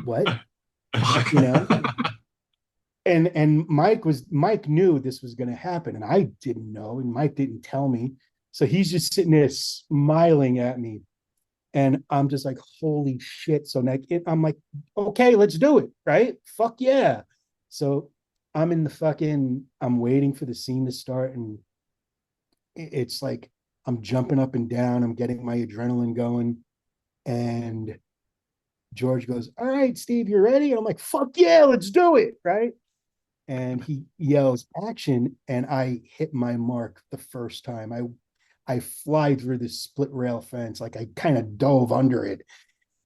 what? Fuck. you know. And Mike knew this was going to happen, and I didn't know, and Mike didn't tell me. So he's just sitting there smiling at me, and I'm just like, holy shit. So I'm like, okay, let's do it, right? Fuck yeah. So I'm waiting for the scene to start, and it's like I'm jumping up and down, I'm getting my adrenaline going, and George goes, all right, Steve, you ready? And I'm like, fuck yeah, let's do it, right? And he yells action, and I hit my mark the first time. I fly through this split rail fence, like I kind of dove under it,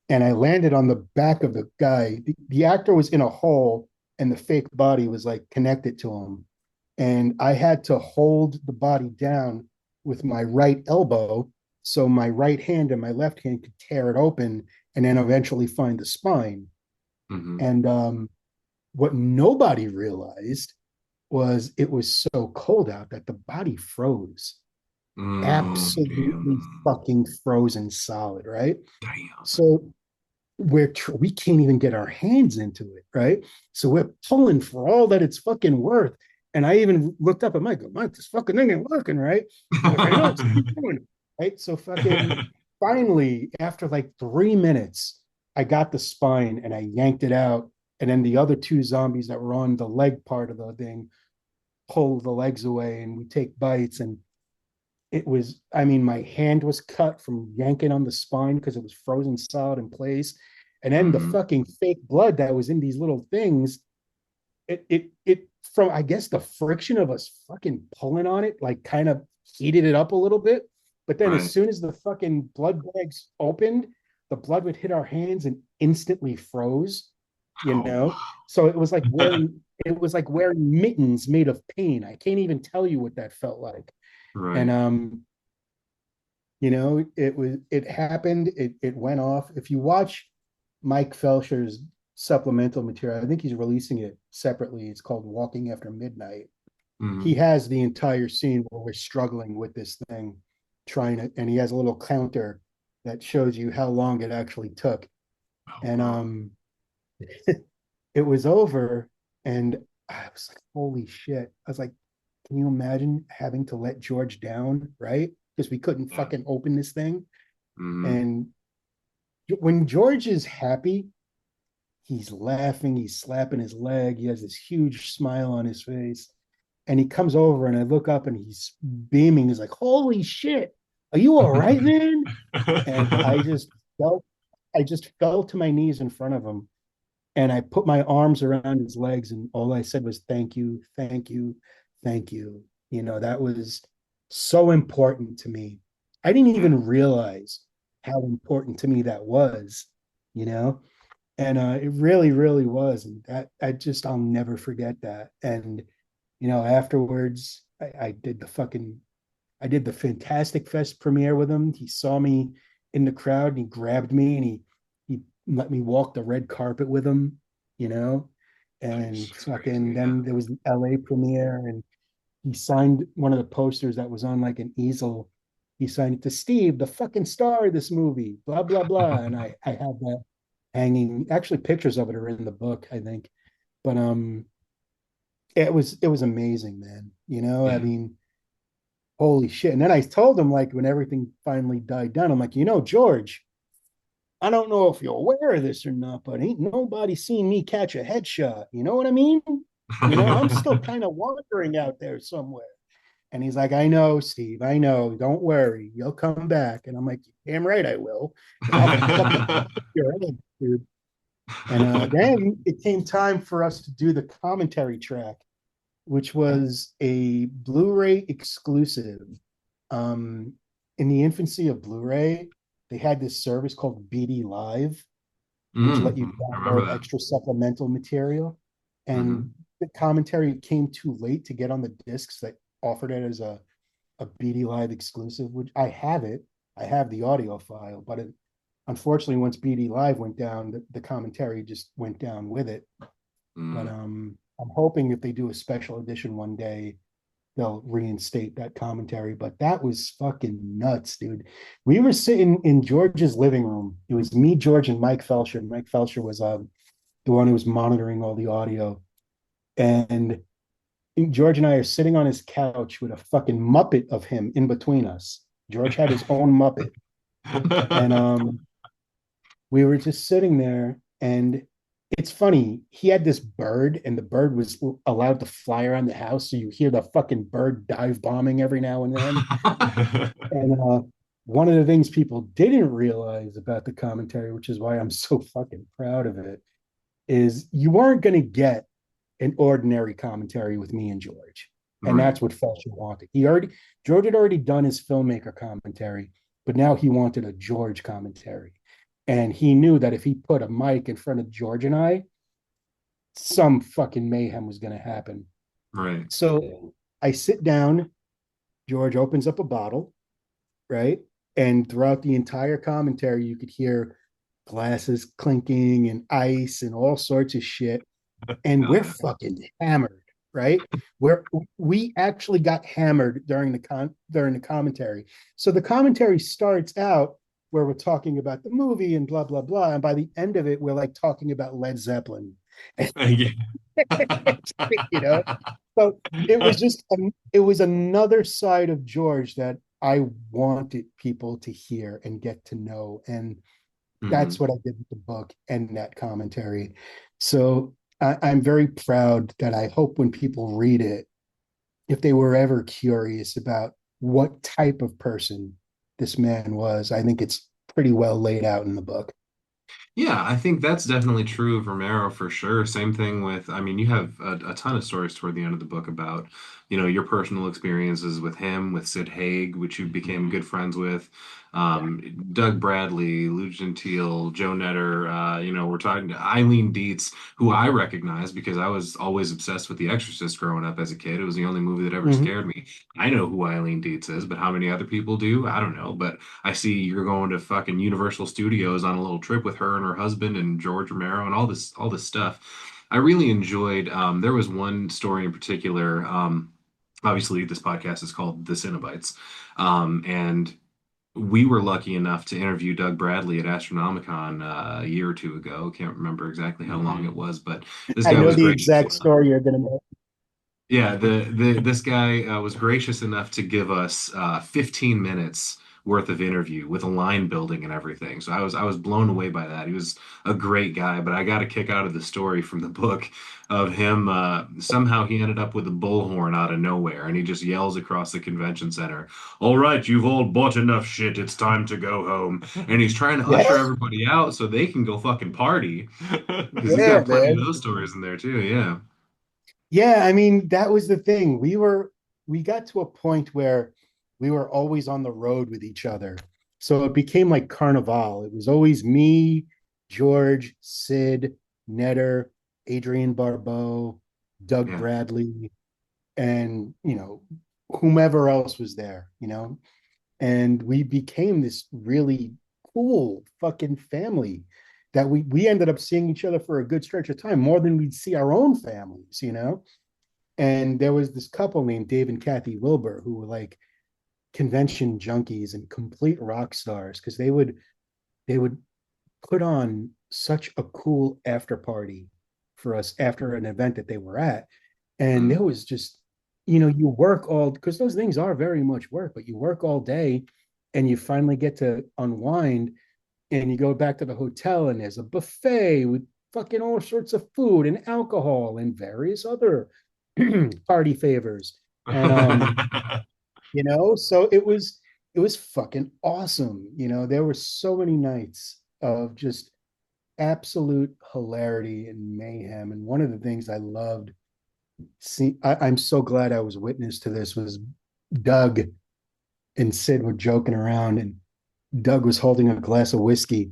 and I landed on the back of the guy. The actor was in a hole, and the fake body was like connected to him, and I had to hold the body down with my right elbow, so my right hand and my left hand could tear it open, and then eventually find the spine. Mhm. And what nobody realized was it was so cold out that the body froze, absolutely Damn. fucking frozen solid, right? Damn. So we can't even get our hands into it, right? So we're pulling for all that it's fucking worth. And I even looked up at Mike, Mike, this fucking thing ain't working, right? He's like, I know, it's keep going, right? So fucking finally, after like 3 minutes, I got the spine and I yanked it out. And then the other two zombies that were on the leg part of the thing pull the legs away, and we take bites. And it was, I mean, my hand was cut from yanking on the spine because it was frozen solid in place. And then the Mhm. fucking fake blood that was in these little things, it from, I guess, the friction of us fucking pulling on it, like kind of heated it up a little bit. But then as Right. soon as the fucking blood bags opened, the blood would hit our hands and instantly froze, you Oh, know? So it was like wearing mittens made of pain. I can't even tell you what that felt like. And right. it happened, it went off. If you watch Mike Felsher's supplemental material, I think he's releasing it separately. It's called Walking After Midnight. He Mhm. has the entire scene where we're struggling with this thing, and he has a little counter that shows you how long it actually took. Oh, And wow. it was over, and I was like, holy shit. I was like, can you imagine having to let George down, right? Because we couldn't Yeah. fucking open this thing. Mhm. And when George is happy, he's laughing, he's slapping his leg, he has this huge smile on his face. And he comes over, and I look up, and he's beaming. He's like, holy shit, are you all right, man? And felt I just fell to my knees in front of him, and I put my arms around his legs, and all I said was, thank you, thank you, thank you. That was so important to me. I didn't Yeah. even realize how important to me that was, you know? And it really, really was. And I'll never forget that. And, afterwards, I did the Fantastic Fest premiere with him. He saw me in the crowd, and he grabbed me, and he let me walk the red carpet with him, you know. Nice. And That's fucking crazy. Yeah. then there was the LA premiere, and he signed one of the posters that was on like an easel. He signed it to Steve, the fucking star of this movie, blah blah blah. And I have that hanging. Actually, pictures of it are in the book, I think. But it was amazing, man. I Yeah. mean, holy shit. And then I told him, like, when everything finally died down, I'm like, George, I don't know if you're aware of this or not, but ain't nobody seen me catch a headshot. You know what I mean? I'm still kind of wandering out there somewhere. And he's like, I know, Steve, I know. Don't worry. You'll come back. And I'm like, damn right I will. And I'll fucking your ass, dude. And then it came time for us to do the commentary track, which was a Blu-ray exclusive. Um, in the infancy of Blu-ray, they had this service called BD Live, which let you I remember download that. extra supplemental material. And Hmm. the commentary came too late to get on the discs that offered it as a BD Live exclusive, which I have it. I have the audio file, but unfortunately, once BD Live went down, the commentary just went down with it. But Mm. I'm hoping if they do a special edition one day, they'll reinstate that commentary. But that was fucking nuts, dude. We were sitting in George's living room. It was me, George, and Mike Felsher. Mike Felsher was the one who was monitoring all the audio. And George and I are sitting on his couch with a fucking Muppet of him in between us. George had his own Muppet. And we were just sitting there, and it's funny. He had this bird, and the bird was allowed to fly around the house. So you hear the fucking bird dive bombing every now and then. And one of the things people didn't realize about the commentary, which is why I'm so fucking proud of it, is you weren't going to get an ordinary commentary with me and George. And Right. that's what Felcher wanted. George had already done his filmmaker commentary, but now he wanted a George commentary. And he knew that if he put a mic in front of George and I, some fucking mayhem was going to happen. Right. So I sit down, George opens up a bottle, right? And throughout the entire commentary, you could hear glasses clinking and ice and all sorts of shit. And we're fucking hammered, right? We actually got hammered during the commentary. So the commentary starts out where we're talking about the movie and blah blah blah, and by the end of it, we're like talking about Led Zeppelin, you know. So it was another side of George that I wanted people to hear and get to know, and that's Mhm. what I did with the book and that commentary. So I'm very proud that I hope when people read it, if they were ever curious about what type of person this man was, I think it's pretty well laid out in the book. Yeah, I think that's definitely true of Romero for sure. Same thing with, I mean, you have a ton of stories toward the end of the book about, your personal experiences with him, with Sid Haig, which you became good friends with, Yeah. Doug Bradley, Lou Gentile, Joe Netter. We're talking to Eileen Dietz, who I recognize because I was always obsessed with The Exorcist growing up as a kid. It was the only movie that ever Mhm. scared me. I know who Eileen Dietz is, but how many other people do? I don't know. But I see you're going to fucking Universal Studios on a little trip with her and her husband and George Romero and all this stuff. I really enjoyed. There was one story in particular. Obviously, this podcast is called The Cinebytes, and we were lucky enough to interview Doug Bradley at Astronomicon a year or two ago. Can't remember exactly how long it Mhm. was, but this I guy know was the gracious exact enough. story you're going to make. Yeah, the this guy was gracious enough to give us 15 minutes worth of interview with a line building and everything. So I was blown away by that. He was a great guy, but I got a kick out of the story from the book of him somehow he ended up with a bullhorn out of nowhere and he just yells across the convention center, "All right, you've all bought enough shit. It's time to go home." And he's trying to Yeah, usher everybody out so they can go fucking party because he's yeah, got plenty of man. those stories in there too. Yeah. Yeah, I mean, that was the thing. We got to a point where we were always on the road with each other. So it became like Carnival. It was always me, George, Sid, Netter, Adrian Barbeau, Doug Yeah. Bradley, and whomever else was there, and we became this really cool fucking family that we ended up seeing each other for a good stretch of time, more than we'd see our own families. And there was this couple named Dave and Kathy Wilbur who were like convention junkies and complete rock stars because they would put on such a cool after party for us after an event that they were at. And there Mm. was just, you work all, because those things are very much work, but you work all day and you finally get to unwind, and you go back to the hotel and there's a buffet with fucking all sorts of food and alcohol and various other party favors. And so it was fucking awesome. There were so many nights of just absolute hilarity and mayhem. And one of the things I loved, I'm so glad I was witness to this, was Doug and Sid were joking around, and Doug was holding a glass of whiskey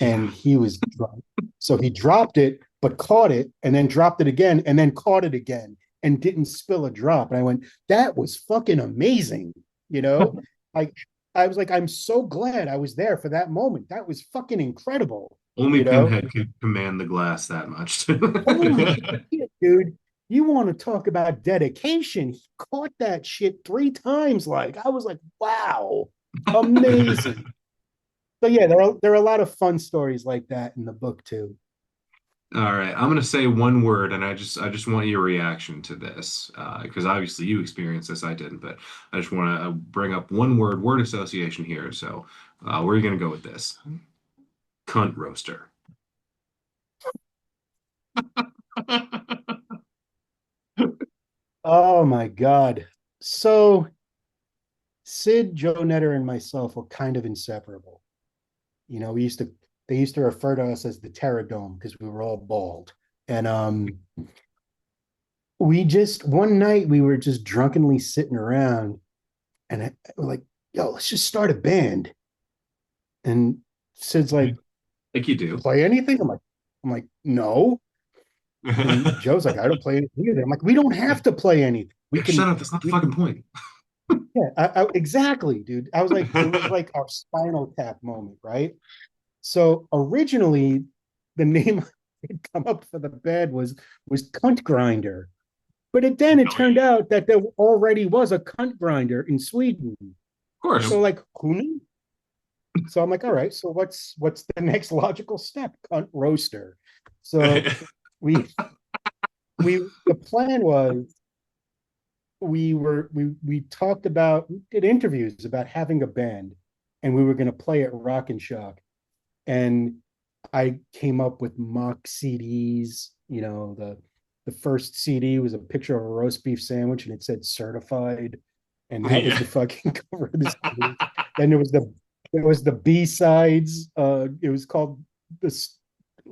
and Yeah. he was drunk. So he dropped it, but caught it, and then dropped it again, and then caught it again, and didn't spill a drop. And I went, that was fucking amazing. You know, like I was like, I'm so glad I was there for that moment. That was fucking incredible. Only You know, Pinhead could command the glass that much. holy shit, dude. You want to talk about dedication? He caught that shit 3 times. Like, I was like, wow, amazing. So yeah, there are a lot of fun stories like that in the book too. All right, I'm gonna say one word, and I just want your reaction to this, because obviously you experienced this, I didn't, but I just want to bring up one word association here. So, where are you gonna go with this? Cunt roaster. Oh my God. So Sid, Joe Netter, and myself were kind of inseparable. You know, we used to they used to refer to us as the Terror Dome because we were all bald. And we just one night we were just drunkenly sitting around and we're like, yo, let's just start a band. And Sid's like, Like you do. play anything? I'm like, no. And Joe's like, I don't play anything either. I'm like, we don't have to play anything. We Shut can, up. That's not the we fucking can, point. yeah, exactly, dude. I was like, it was like our Spinal Tap moment, right? So originally, the name that come up for the band was Cunt Grinder, but then it turned Really? out that there already was a cunt grinder in Sweden. Of course. So like, who knew? So I'm like, all right. So what's the next logical step? Cunt roaster. So we the plan was we talked about we did interviews about having a band, and we were going to play at Rock and Shock, and I came up with mock CDs. You know, the first CD was a picture of a roast beef sandwich, and it said certified, and that was Yeah. the fucking cover of the CD. Then there was the B sides. It was called the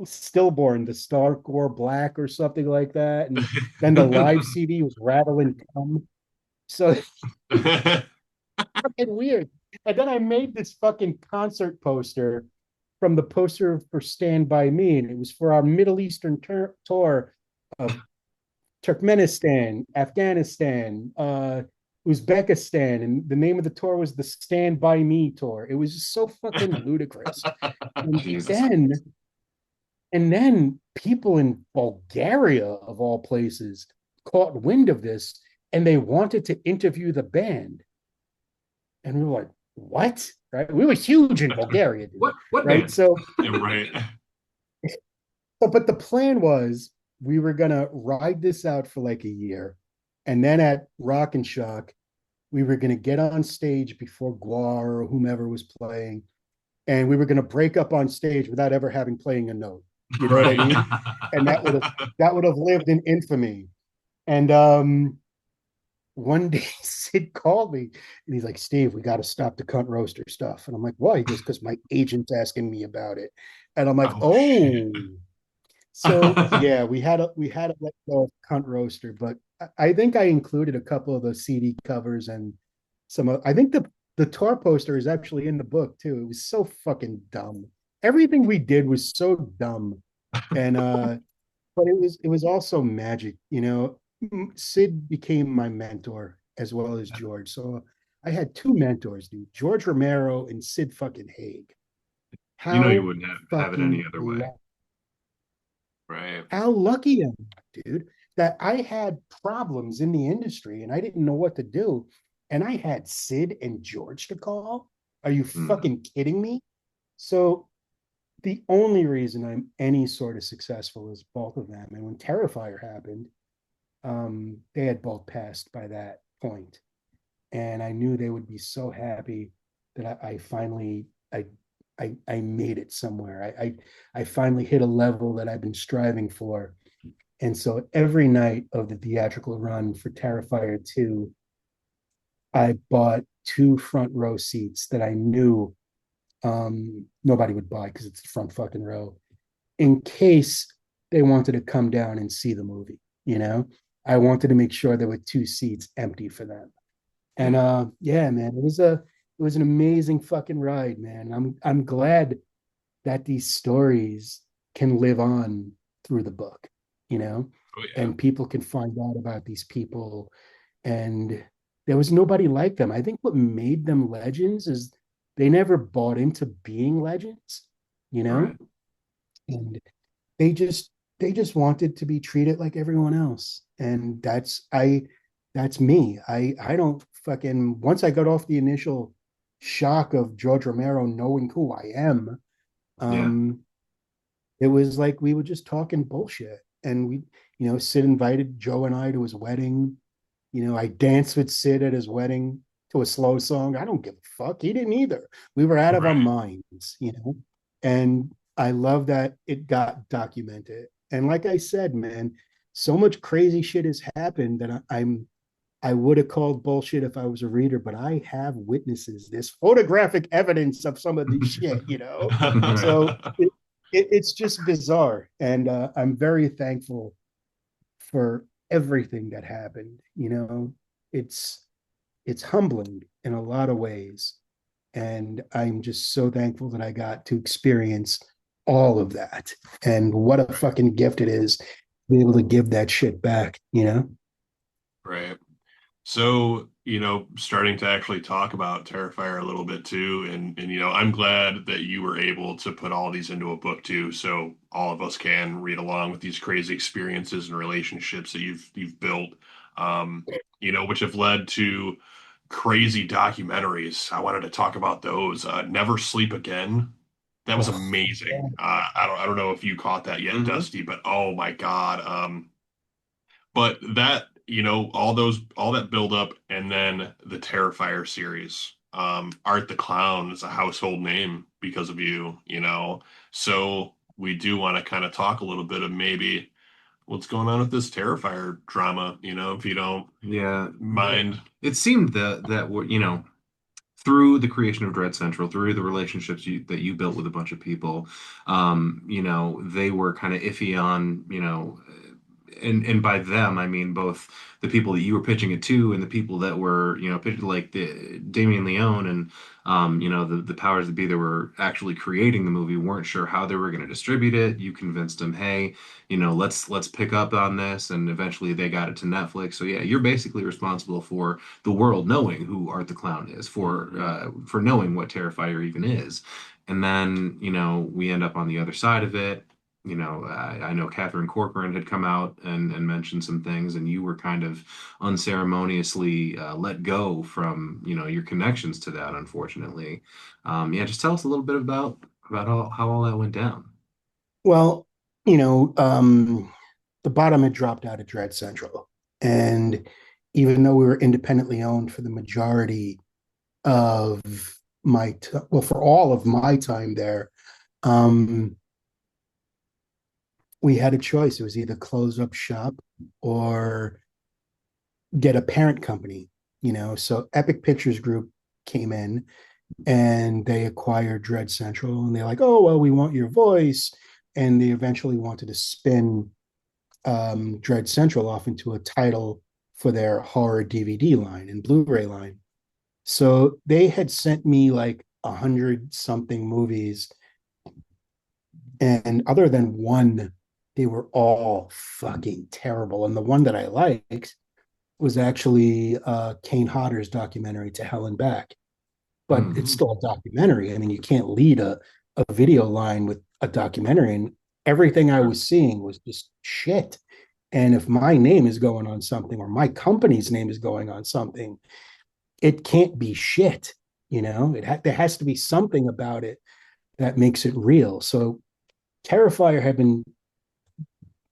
Stillborn, the Stark or Black or something like that, and then the live CD was Rattle and Come. So fucking weird. And then I made this fucking concert poster from the poster for Stand By Me, and it was for our Middle Eastern tour of Turkmenistan, Afghanistan, Uzbekistan, and the name of the tour was the Stand By Me tour. It was just so fucking ludicrous. And Jesus. then and then people in Bulgaria, of all places, caught wind of this and they wanted to interview the band. And we were like, what? Right? We were huge in Bulgaria, dude. What Right. band? Yeah, right. But the plan was we were gonna ride this out for like a year. And then at Rock and Shock, we were gonna get on stage before Guar or whomever was playing, and we were gonna break up on stage without ever having playing a note. You know what I Right. mean? And that would have lived in infamy. And one day Sid called me and he's like, Steve, we got to stop the cunt roaster stuff. And I'm like, why? He goes, because my agent's asking me about it. And I'm like, Oh shit. oh. So yeah, we had to let go of cunt roaster, but I think I included a couple of those CD covers and I think the tour poster is actually in the book too. It was so fucking dumb. Everything we did was so dumb. And but it was also magic, you know. Sid became my mentor as well as George. So I had two mentors, dude, George Romero and Sid fucking Haig. You know you How wouldn't have it any fucking other way. Right. how lucky am I, dude, that I had problems in the industry and I didn't know what to do. And I had Sid and George to call. Are you Mm, fucking kidding me? So the only reason I'm any sort of successful is both of them. And when Terrifier happened, they had both passed by that point, and I knew they would be so happy that I finally I made it somewhere. I finally hit a level that I've been striving for, and so every night of the theatrical run for Terrifier 2, I bought two front row seats that I knew nobody would buy because it's the front fucking row in case they wanted to come down and see the movie. You know, I wanted to make sure there were two seats empty for them. And yeah. yeah, man, it was an amazing fucking ride, man. I'm glad that these stories can live on through the book, you know, Oh yeah. and people can find out about these people. And there was nobody like them. I think what made them legends is they never bought into being legends, you know, Right. and they just wanted to be treated like everyone else. And that's me. I don't fucking once I got off the initial shock of George Romero knowing who I am, Yeah. um it was like we were just talking bullshit. And Sid invited Joe and I to his wedding. I danced with Sid at his wedding to a slow song. I don't give a fuck. He didn't either. We were out of our Right. minds. And I love that it got documented. And like I said, man, so much crazy shit has happened that I would have called bullshit if I was a reader, but I have witnesses. There's photographic evidence of some of this shit. Right. So it's just bizarre. And I'm very thankful for everything that happened. It's it's humbling in a lot of ways. And I'm just so thankful that I got to experience all of that. And what a Right. fucking gift it is to be able to give that shit back. Right. So, starting to actually talk about Terrifier a little bit too, and I'm glad that you were able to put all these into a book too, so all of us can read along with these crazy experiences and relationships that you've built, which have led to crazy documentaries. I wanted to talk about those. Never Sleep Again. That was Oh, amazing. I don't know if you caught that yet, Hmm. Dusty, but oh my God. But that, all that build up and then the Terrifier series. Art the Clown is a household name because of you. So we do want to kind of talk a little bit of maybe what's going on with this Terrifier drama, if you don't Yeah. mind. It seemed that were, through the creation of Dread Central, through the relationships that you built with a bunch of people, they were kind of iffy on, and by them I mean both the people that you were pitching it to and the people that were, pitching like the Damien Leone and the powers that be that were actually creating the movie weren't sure how they were going to distribute it. You convinced them, hey, let's pick up on this, and eventually they got it to Netflix. So yeah, you're basically responsible for the world knowing who Art the Clown is, for knowing what Terrifier even is. And then, we end up on the other side of it. I know Catherine Corcoran had come out and mentioned some things, and you were kind of unceremoniously let go from, your connections to that, unfortunately. Yeah, just tell us a little bit about how all that went down. well, you know, the bottom had dropped out of Dread Central. And even though we were independently owned for the majority of for all of my time there, um, we had a choice. It was either close up shop or get a parent company. So Epic Pictures Group came in and they acquired Dread Central, and they're like, oh, well, we want your voice. And they eventually wanted to spin Dread Central off into a title for their horror DVD line and Blu-ray line. So they had sent me like 100 something movies, and other than one, they were all fucking terrible. And the one that I liked was actually Kane Hodder's documentary To Hell and Back. But Hmm. it's still a documentary. I mean, you can't lead a video line with a documentary. And everything I was seeing was just shit. And if my name is going on something or my company's name is going on something, it can't be shit. There has to be something about it that makes it real. So Terrifier had been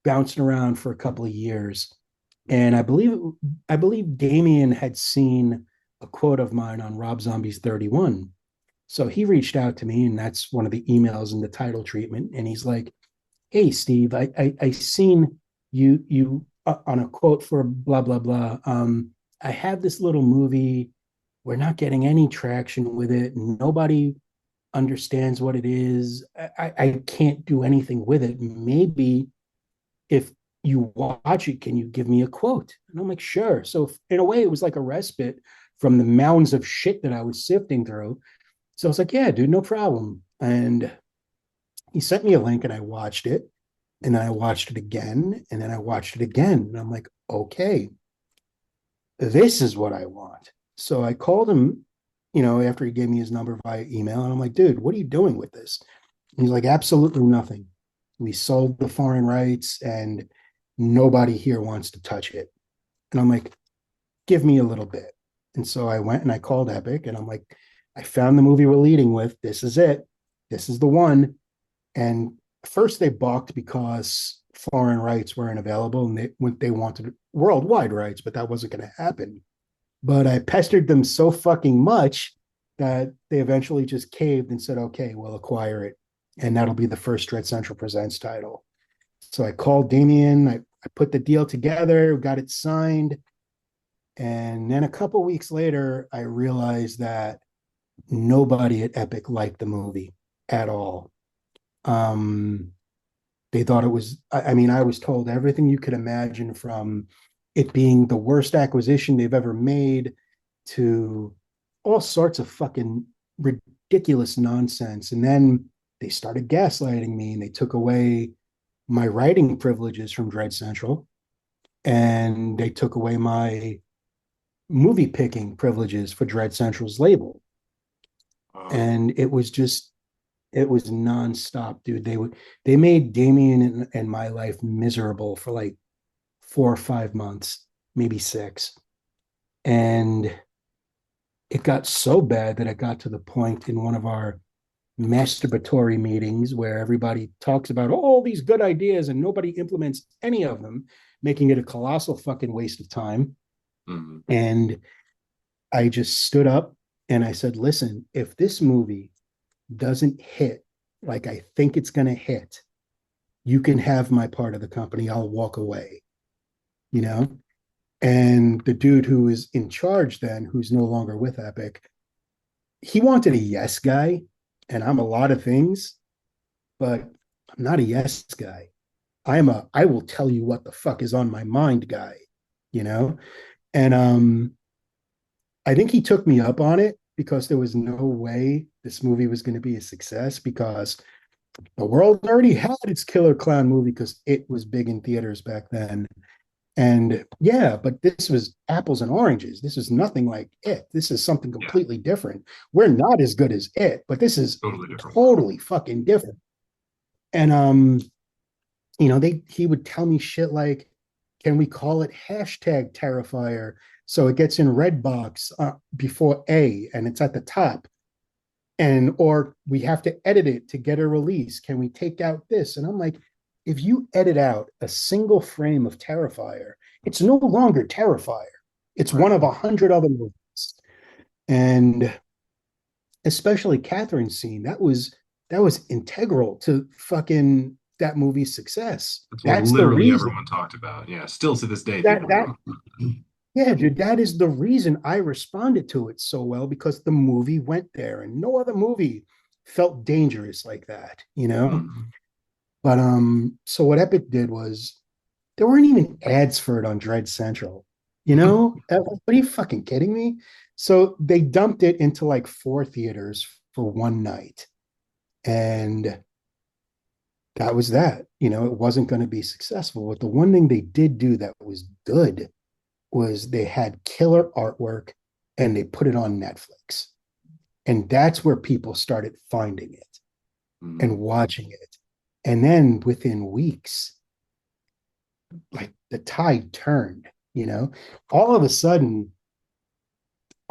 bouncing around for a couple of years, and I believe Damien had seen a quote of mine on Rob Zombie's 31. So he reached out to me, and that's one of the emails in the title treatment. And he's like, "Hey, Steve, I seen you on a quote for blah blah blah. I have this little movie. We're not getting any traction with it. Nobody understands what it is. I can't do anything with it. Maybe if you watch it, can you give me a quote?" And I'm like, sure. So in a way, it was like a respite from the mounds of shit that I was sifting through. So I was like, yeah, dude, no problem. And he sent me a link and I watched it. And then I watched it again. And then I watched it again. And I'm like, okay, this is what I want. So I called him, after he gave me his number via email. And I'm like, dude, what are you doing with this? And he's like, absolutely nothing. We sold the foreign rights and nobody here wants to touch it. And I'm like, give me a little bit. And so I went and I called Epic and I'm like, I found the movie we're leading with. This is it. This is the one. And first they balked because foreign rights weren't available, and they wanted worldwide rights, but that wasn't going to happen. But I pestered them so fucking much that they eventually just caved and said, okay, we'll acquire it. And that'll be the first Dread Central Presents title. So I called Damien, I put the deal together, got it signed. And then a couple weeks later, I realized that nobody at Epic liked the movie at all. Um, they thought it was, I mean, I was told everything you could imagine, from it being the worst acquisition they've ever made to all sorts of fucking ridiculous nonsense. And then they started gaslighting me, and they took away my writing privileges from Dread Central, and they took away my movie picking privileges for Dread Central's label. And it was nonstop, dude. They made Damien and my life miserable for like 4 or 5 months, maybe 6. And it got so bad that it got to the point in one of our masturbatory meetings where everybody talks about all these good ideas and nobody implements any of them, making it a colossal fucking waste of time. Mm-hmm. And I just stood up and I said, listen, if this movie doesn't hit like I think it's going to hit, you can have my part of the company. I'll walk away, you know? And the dude who is in charge then, who's no longer with Epic, he wanted a yes guy. And I'm a lot of things, but I'm not a yes guy. I will tell you what the fuck is on my mind guy, you know? And I think he took me up on it because there was no way this movie was going to be a success, because the world already had its killer clown movie because it was big in theaters back then. And yeah, but this was apples and oranges. This is nothing like it. This is something completely different. We're not as good as it, but this is totally fucking different. And you know, he would tell me shit like, can we call it hashtag Terrifier so it gets in red box before A and it's at the top? And or we have to edit it to get a release. Can we take out this? And I'm like, if you edit out a single frame of Terrifier, it's no longer Terrifier. It's one of 100 other movies. And especially Catherine's scene, that was integral to fucking that movie's success. That's what literally everyone talked about. Yeah, still to this day. Yeah, dude, that is the reason I responded to it so well, because the movie went there, and no other movie felt dangerous like that, you know? Mm-hmm. But so what Epic did was, there weren't even ads for it on Dread Central, you know? What are you fucking kidding me? So they dumped it into like 4 theaters for one night. And that was that. You know, it wasn't going to be successful. But the one thing they did do that was good was they had killer artwork and they put it on Netflix. And that's where people started finding it and watching it. And then within weeks, like the tide turned, you know, all of a sudden,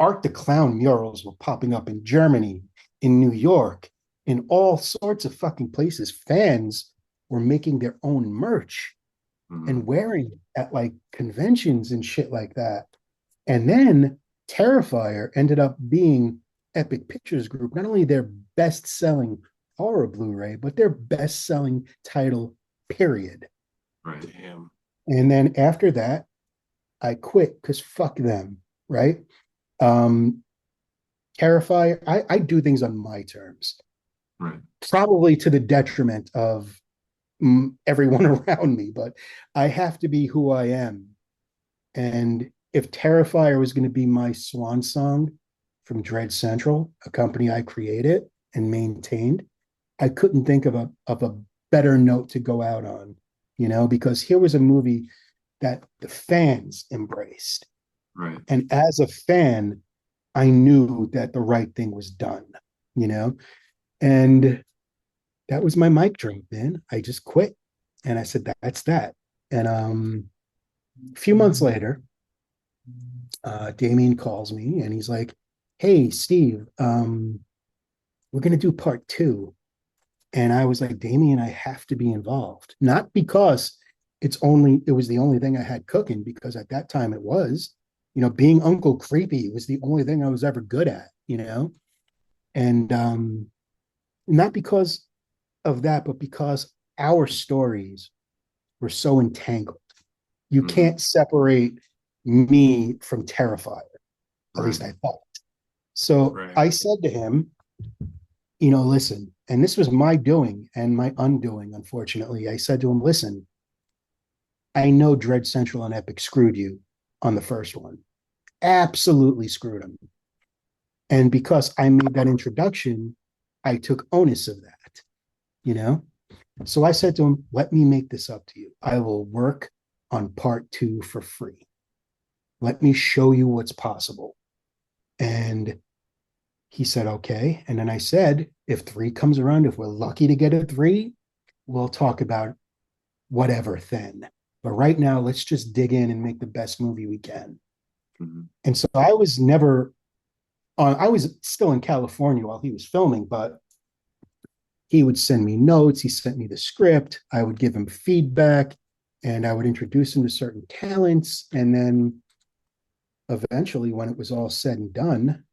Art the Clown murals were popping up in Germany, in New York, in all sorts of fucking places. Fans were making their own merch and wearing it at like conventions and shit like that. And then Terrifier ended up being Epic Pictures Group, not only their best-selling horror Blu-ray, but their best-selling title, period. Right. Damn. And then after that, I quit because fuck them, right? Terrifier, I do things on my terms. Right. Probably to the detriment of everyone around me, but I have to be who I am. And if Terrifier was going to be my swan song from Dread Central, a company I created and maintained, I couldn't think of a better note to go out on, you know, because here was a movie that the fans embraced. Right. And as a fan, I knew that the right thing was done, you know, and that was my mic drop, man. I just quit. And I said, that's that. And a few months later, Damien calls me and he's like, hey, Steve, we're going to do part 2. And I was like, Damien, I have to be involved. Not because it was the only thing I had cooking, because at that time it was, being Uncle Creepy was the only thing I was ever good at, And not because of that, but because our stories were so entangled. You can't separate me from Terrifier. At least I thought. So I said to him, listen, and this was my doing and my undoing, unfortunately. I said to him, listen, I know Dread Central and Epic screwed you on the first one. Absolutely screwed them. And because I made that introduction, I took onus of that. So I said to him, let me make this up to you. I will work on part 2 for free. Let me show you what's possible. And he said, okay. And then I said, if 3 comes around, if we're lucky to get a 3, we'll talk about whatever then. But right now, let's just dig in and make the best movie we can. And so I was still in California while he was filming, but he would send me notes. He sent me the script. I would give him feedback, and I would introduce him to certain talents. And then eventually, when it was all said and done,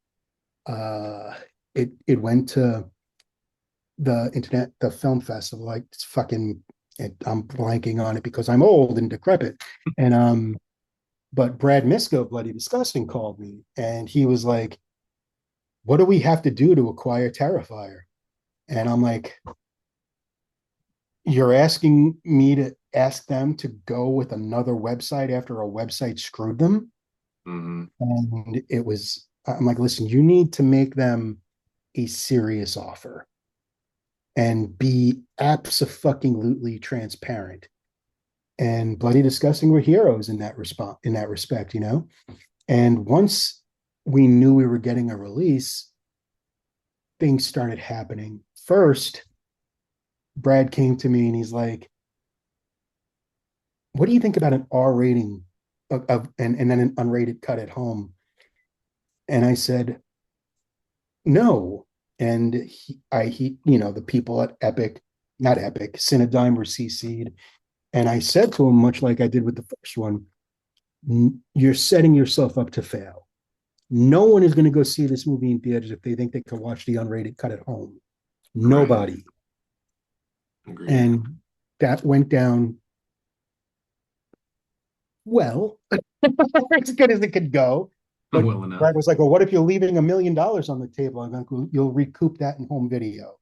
it went to the film festival. Like, it's fucking, I'm blanking on it because I'm old and decrepit. And but Brad Misko, Bloody Disgusting, called me, and he was like, what do we have to do to acquire Terrifier? And I'm like, you're asking me to ask them to go with another website after a website screwed them? And I'm like, listen, you need to make them a serious offer and be abso-fucking-lutely transparent. And Bloody Disgusting were heroes in that respect. And once we knew we were getting a release, things started happening. First, Brad came to me and he's like, what do you think about an R rating and then an unrated cut at home? And I said, no. And the people at not Epic, Cinedyme were CC'd. And I said to him, much like I did with the first one, you're setting yourself up to fail. No one is going to go see this movie in theaters if they think they can watch the unrated cut at home. Nobody. Agreed. And that went down well, as good as it could go. But well enough. Brad was like, well, what if you're leaving $1 million on the table? I'm like, you'll recoup that in home video,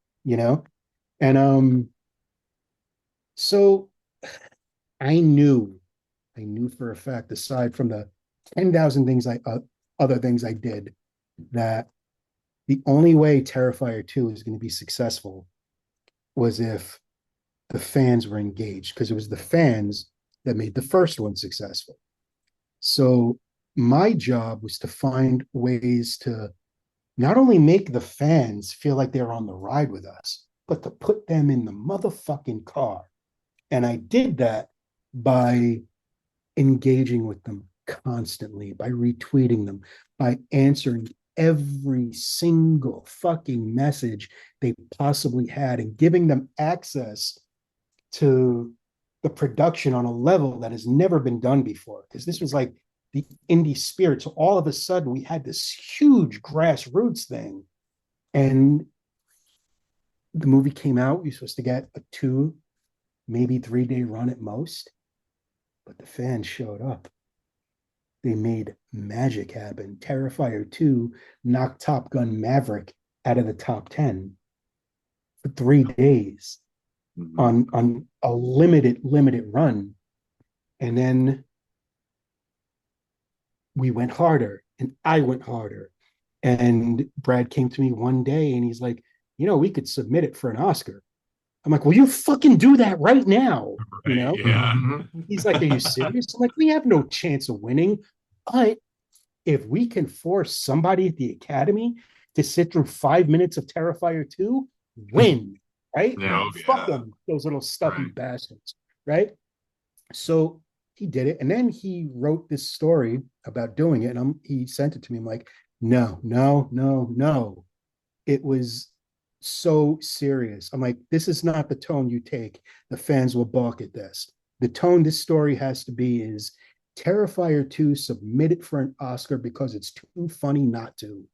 And so I knew for a fact, aside from the 10,000 things other things I did, that the only way Terrifier 2 is going to be successful was if the fans were engaged, because it was the fans that made the first one successful. So my job was to find ways to not only make the fans feel like they're on the ride with us, but to put them in the motherfucking car. And I did that by engaging with them constantly, by retweeting them, by answering every single fucking message they possibly had, and giving them access to the production on a level that has never been done before. Because this was like the indie spirit. So all of a sudden we had this huge grassroots thing. And the movie came out. We were supposed to get a 2, maybe 3-day run at most. But the fans showed up. They made magic happen. Terrifier 2 knocked Top Gun Maverick out of the top 10 for 3 days on a limited run. And then we went harder, and I went harder. And Brad came to me one day and he's like, we could submit it for an Oscar. I'm like, well, you fucking do that right now. Yeah. He's like, are you serious? I'm like, we have no chance of winning. But if we can force somebody at the Academy to sit through 5 minutes of Terrifier 2, win, right? Fuck them, those little stuffy bastards, right? So he did it. And then he wrote this story about doing it. And he sent it to me. I'm like, no. It was, so serious. I'm like, this is not the tone you take. The fans will balk at this. The tone this story has to be is Terrifier 2 submitted for an Oscar because it's too funny not to,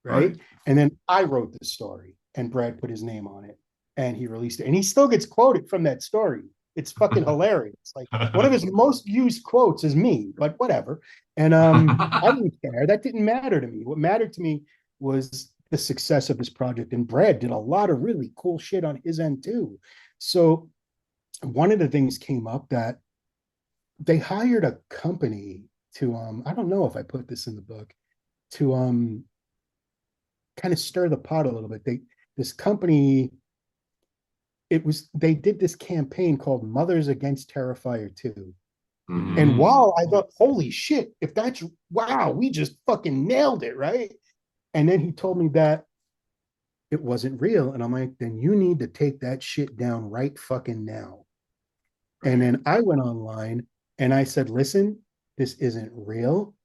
right? Right. And then I wrote the story and Brad put his name on it and he released it. And he still gets quoted from that story. It's fucking hilarious. Like one of his most used quotes is me, but whatever. And I didn't care. That didn't matter to me. What mattered to me was the success of this project. And Brad did a lot of really cool shit on his end too. So one of the things came up that they hired a company to I don't know if I put this in the book, to kind of stir the pot a little bit. This company, they did this campaign called Mothers Against Terrifier 2. Mhm. And while I thought, holy shit, if that's wow, we just fucking nailed it, right? And then he told me that it wasn't real. And I'm like, then you need to take that shit down right fucking now. And then I went online and I said, listen, this isn't real.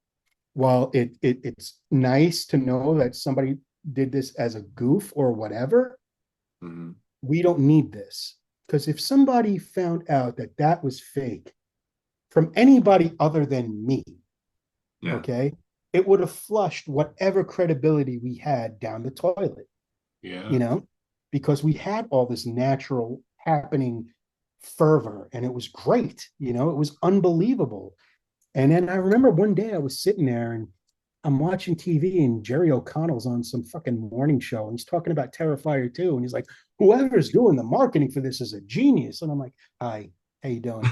While it's nice to know that somebody did this as a goof or whatever, Mhm. we don't need this. Because if somebody found out that that was fake from anybody other than me, Yeah. okay, it would have flushed whatever credibility we had down the toilet, Yeah. you know, because we had all this natural happening fervor and it was great, you know, it was unbelievable. And then I remember one day I was sitting there and I'm watching TV and Jerry O'Connell's on some fucking morning show and he's talking about Terrifier 2. And he's like, whoever's doing the marketing for this is a genius. And I'm like, hi, how you doing?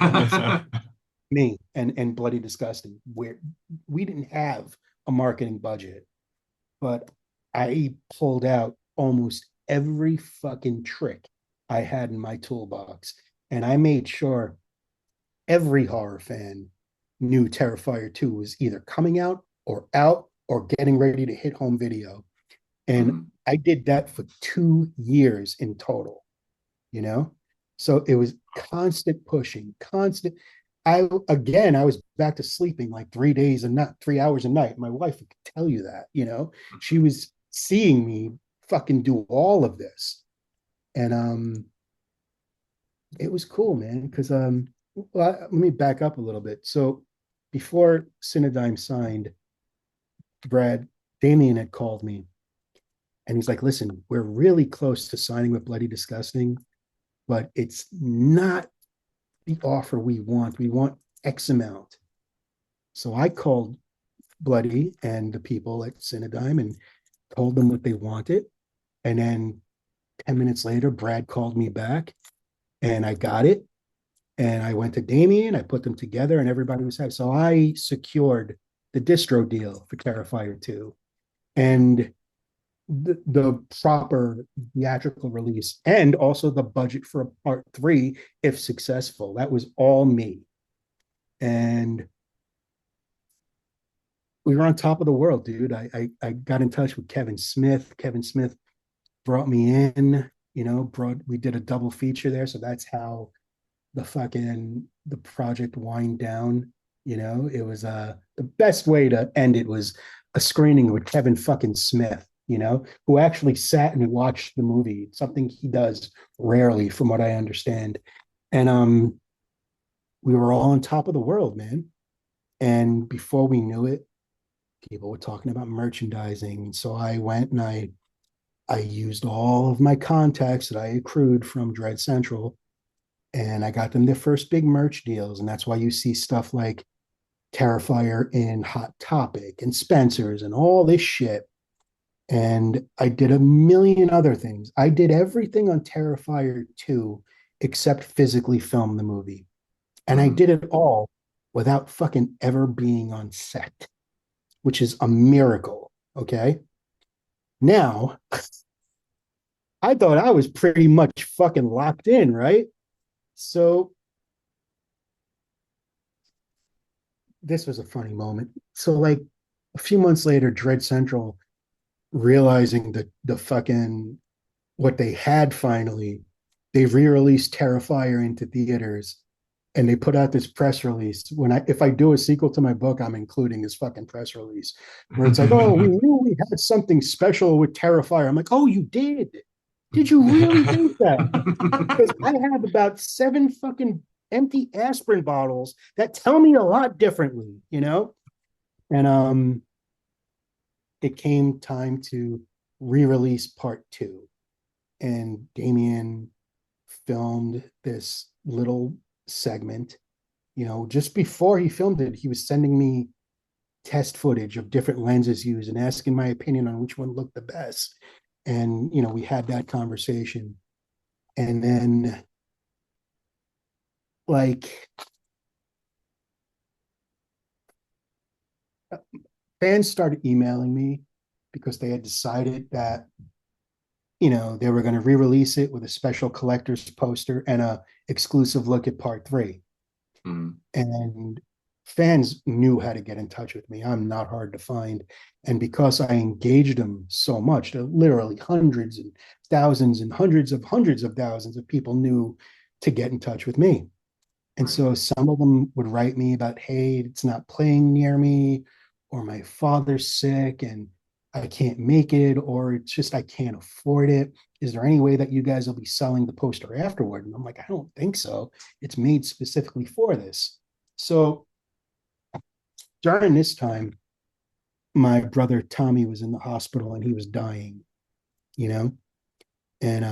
Me and Bloody Disgusting, where we didn't have a marketing budget, but I pulled out almost every fucking trick I had in my toolbox. And I made sure every horror fan knew Terrifier 2 was either coming out or getting ready to hit home video. And I did that for 2 years in total, you know? So it was constant pushing, constant. I was back to sleeping like 3 days and not 3 hours a night. My wife could tell you that, you know, she was seeing me fucking do all of this. And it was cool, man, because well, let me back up a little bit. So before Cinedyme signed, Brad, Damien had called me and he's like, listen, we're really close to signing with Bloody Disgusting, but it's not the offer we want. We want X amount. So I called Bloody and the people at Cinedyme and told them what they wanted. And then 10 minutes later, Brad called me back and I got it. And I went to Damien, I put them together, and everybody was happy. So I secured the distro deal for Terrifier 2 and the proper theatrical release and also the budget for a part 3 if successful. That was all me. And we were on top of the world, dude. I got in touch with Kevin Smith. Kevin Smith brought me in, you know, we did a double feature there. So that's how the project wind down. You know, it was the best way to end it was a screening with Kevin fucking Smith, you know, who actually sat and watched the movie, something he does rarely from what I understand. And we were all on top of the world, man. And before we knew it, people were talking about merchandising. So I went and I used all of my contacts that I accrued from Dread Central and I got them their first big merch deals. And that's why you see stuff like Terrifier in Hot Topic and Spencer's and all this shit. And I did a million other things. I did everything on Terrifier 2 except physically film the movie. And I did it all without fucking ever being on set, which is a miracle. Okay. Now, I thought I was pretty much fucking locked in, right? So this was a funny moment. So like a few months later, Dread Central realizing the fucking what they had finally, they re-released Terrifier into theaters and they put out this press release. If I do a sequel to my book, I'm including this fucking press release where it's like, oh, we knew we had something special with Terrifier. I'm like, oh, you did. Did you really think that? Because I have about 7 fucking empty aspirin bottles that tell me a lot differently, you know? And it came time to re-release part two. And Damien filmed this little segment. Just before he filmed it, he was sending me test footage of different lenses used and asking my opinion on which one looked the best. And, we had that conversation. And then, like, fans started emailing me because they had decided that, they were going to re-release it with a special collector's poster and a exclusive look at part three. Mm. And fans knew how to get in touch with me. I'm not hard to find. And because I engaged them so much, literally hundreds and thousands and hundreds of thousands of people knew to get in touch with me. And so some of them would write me about, hey, it's not playing near me, or my father's sick and I can't make it, or it's just I can't afford it. Is there any way that you guys will be selling the poster afterward? And I'm like, I don't think so. It's made specifically for this. So during this time, my brother Tommy was in the hospital and he was dying, you know, and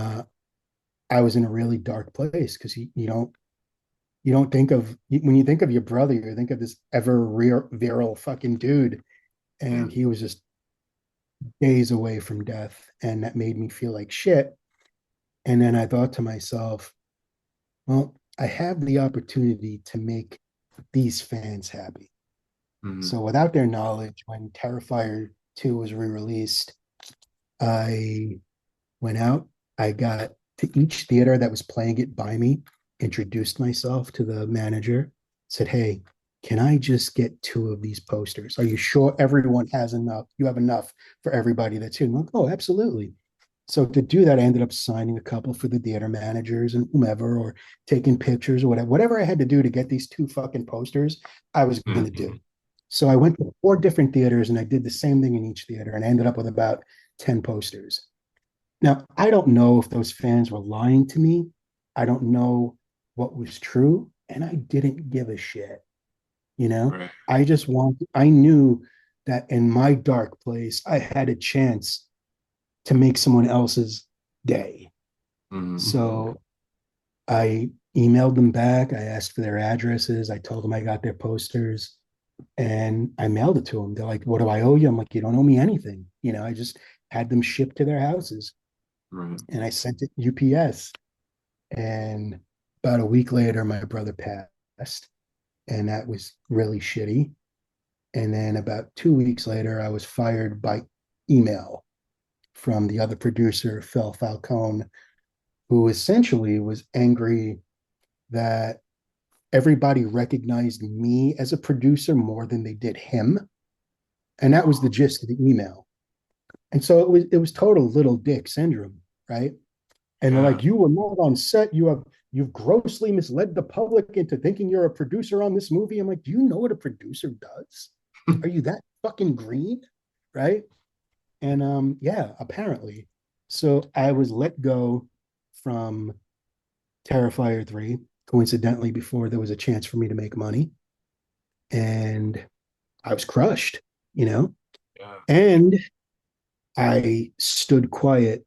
I was in a really dark place because you don't think of when you think of your brother, you think of this ever virile fucking dude, Yeah. and he was just days away from death, and that made me feel like shit. And then I thought to myself, well, I have the opportunity to make these fans happy. Mm. So without their knowledge, when Terrifier 2 was re-released, I went out, I got to each theater that was playing it by me, introduced myself to the manager, said, hey, can I just get 2 of these posters? Are you sure everyone has enough? You have enough for everybody that's here? I'm like, oh, absolutely. So to do that, I ended up signing a couple for the theater managers and whomever, or taking pictures or whatever. Whatever I had to do to get these 2 fucking posters, I was going to do. So I went to 4 different theaters and I did the same thing in each theater and I ended up with about 10 posters. Now, I don't know if those fans were lying to me. I don't know what was true. And I didn't give a shit. Right. I knew that in my dark place, I had a chance to make someone else's day. Mm. So I emailed them back. I asked for their addresses. I told them I got their posters and I mailed it to them. They're like, what do I owe you? I'm like, you don't owe me anything. I just had them shipped to their houses Right. and I sent it UPS. And about a week later, my brother passed, and that was really shitty. And then about 2 weeks later, I was fired by email from the other producer, Phil Falcone, who essentially was angry that everybody recognized me as a producer more than they did him. And that was the gist of the email. And so it was total little dick syndrome, right? And they're Yeah. like, you were not on set. You've grossly misled the public into thinking you're a producer on this movie. I'm like, do you know what a producer does? Are you that fucking green? Right. And yeah, apparently. So I was let go from Terrifier 3, coincidentally, before there was a chance for me to make money. And I was crushed, you know? Yeah. And I stood quiet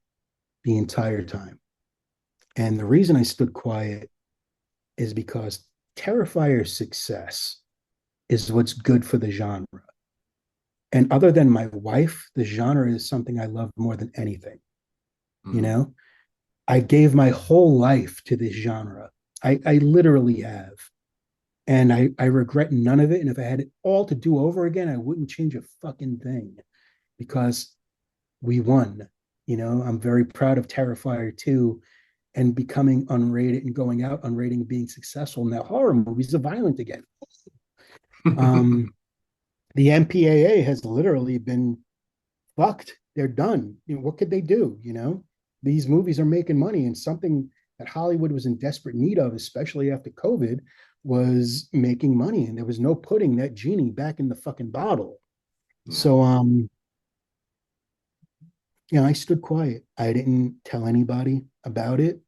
the entire time. And the reason I stood quiet is because Terrifier's success is what's good for the genre. And other than my wife, the genre is something I love more than anything. You Mm. know, I gave my whole life to this genre. I literally have. And I regret none of it. And if I had it all to do over again, I wouldn't change a fucking thing because we won. I'm very proud of Terrifier 2 and becoming unrated and going out unrated and being successful. Now horror movies are violent again. Um, the MPAA has literally been fucked. They're done. What could they do? These movies are making money, and something that Hollywood was in desperate need of, especially after COVID, was making money, and there was no putting that genie back in the fucking bottle. Yeah. So, I stood quiet. I didn't tell anybody about it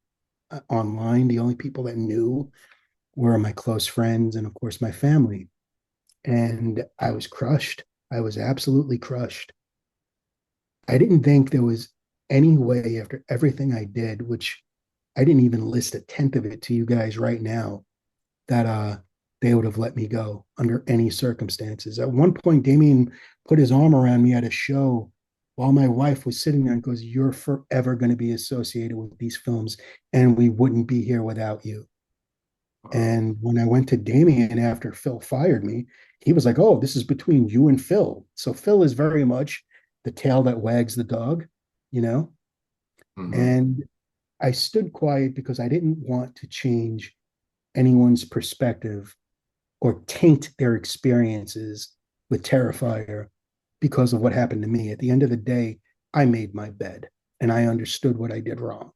online. The only people that knew were my close friends and, of course, my family. And I was crushed. I was absolutely crushed. I didn't think there was any way after everything I did, which I didn't even list a tenth of it to you guys right now, that they would have let me go under any circumstances. At one point, Damien put his arm around me at a show while my wife was sitting there and goes, "You're forever going to be associated with these films, and we wouldn't be here without you." And when I went to Damien after Phil fired me, he was like, "Oh, this is between you and Phil." So Phil is very much the tail that wags the dog, you know? Hmm. And I stood quiet because I didn't want to change anyone's perspective or taint their experiences with Terrifier because of what happened to me. At the end of the day, I made my bed and I understood what I did wrong.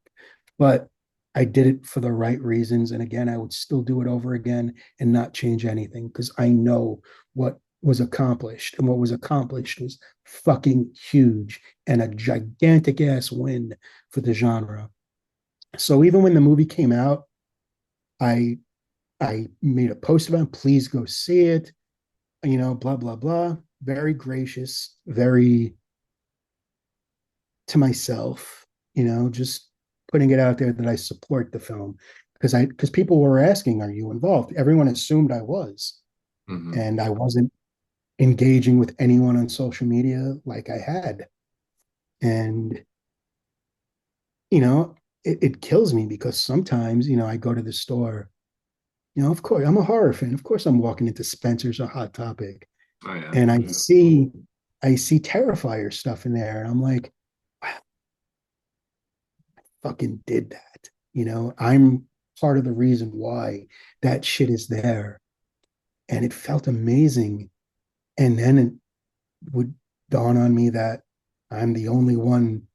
But I did it for the right reasons. And again, I would still do it over again and not change anything because I know what was accomplished. And what was accomplished was fucking huge and a gigantic ass win for the genre. So even when the movie came out, I I made a post about it, please go see it, blah, blah, blah. Very gracious, very to myself, just putting it out there that I support the film because people were asking, "Are you involved?" Everyone assumed I was, Hmm. and I wasn't engaging with anyone on social media like I had. And you know, it kills me because sometimes I go to the store. Of course, I'm a horror fan. Of course, I'm walking into Spencer's or Hot Topic, Oh yeah. and I Yeah. see Terrifier stuff in there, and I'm like, wow, fucking did that. I'm part of the reason why that shit is there. And it felt amazing. And then it would dawn on me that I'm the only one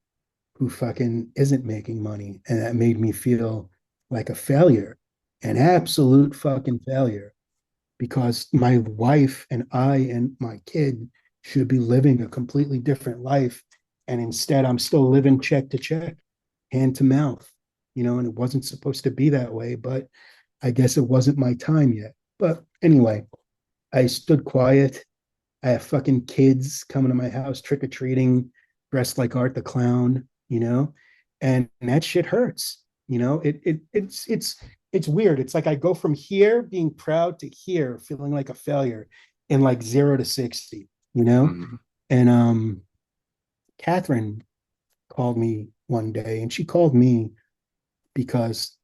who fucking isn't making money. And that made me feel like a failure, an absolute fucking failure, because my wife and I and my kid should be living a completely different life. And instead, I'm still living check to check, hand to mouth, and it wasn't supposed to be that way, but I guess it wasn't my time yet. But anyway, I stood quiet. I have fucking kids coming to my house trick or treating, dressed like Art the Clown, and that shit hurts. It's weird. It's like I go from here being proud to here feeling like a failure in like 0 to 60, Hmm. and Catherine called me one day, and she called me because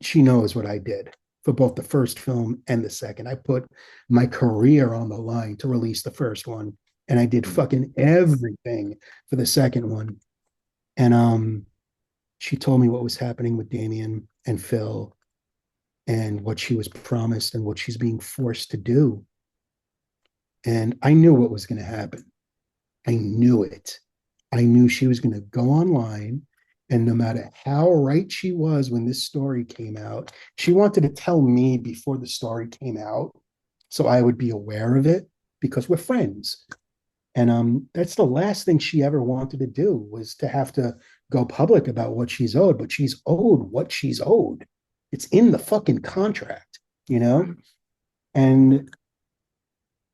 she knows what I did for both the first film and the second. I put my career on the line to release the first one, and I did Hmm. fucking everything for the second one. And she told me what was happening with Damien and Phil and what she was promised and what she's being forced to do. And I knew what was going to happen. I knew it. I knew she was going to go online, and no matter how right she was when this story came out, she wanted to tell me before the story came out so I would be aware of it because we're friends. And that's the last thing she ever wanted to do was to have to go public about what she's owed, but she's owed what she's owed. It's in the fucking contract, you know? Right. And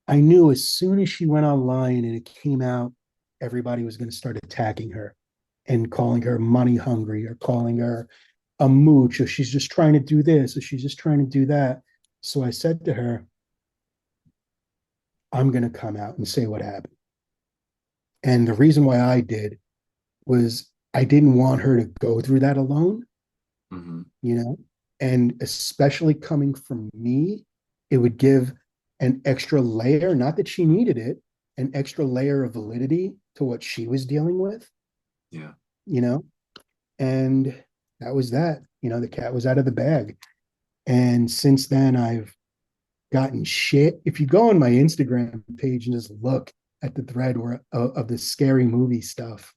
I knew as soon as she went online and it came out, everybody was going to start attacking her and calling her money hungry or calling her a mooch or she's just trying to do this or she's just trying to do that. So I said to her, I'm going to come out and say what happened. And the reason why I did was I didn't want her to go through that alone, Hmm. you know, and especially coming from me, it would give an extra layer, not that she needed it, an extra layer of validity to what she was dealing with, Yeah. you know, and that was that. The cat was out of the bag. And since then, I've gotten shit. If you go on my Instagram page and just look at the thread of the scary movie stuff,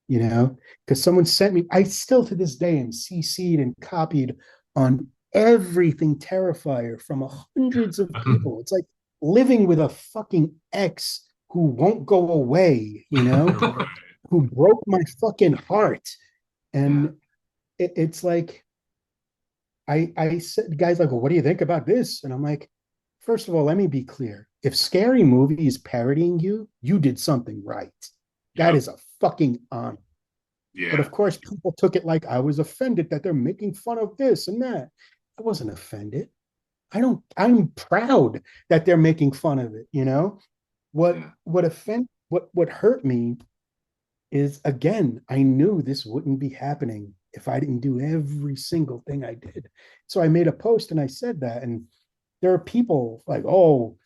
because someone sent me, I still to this day am CC'd and copied on everything Terrifier from hundreds of people. It's like living with a fucking ex who won't go away, Right. who broke my fucking heart. Yeah. And it's like, I said, the guy's like, well, what do you think about this? And I'm like, first of all, let me be clear. If Scary Movie is parodying you, you did something right. That Yep. is a fucking honor. But Yeah. of course, people took it like I was offended that they're making fun of this and that. I wasn't offended. I'm proud that they're making fun of it, you know? Yeah. What hurt me is, again, I knew this wouldn't be happening if I didn't do every single thing I did. So I made a post and I said that. And there are people like, oh,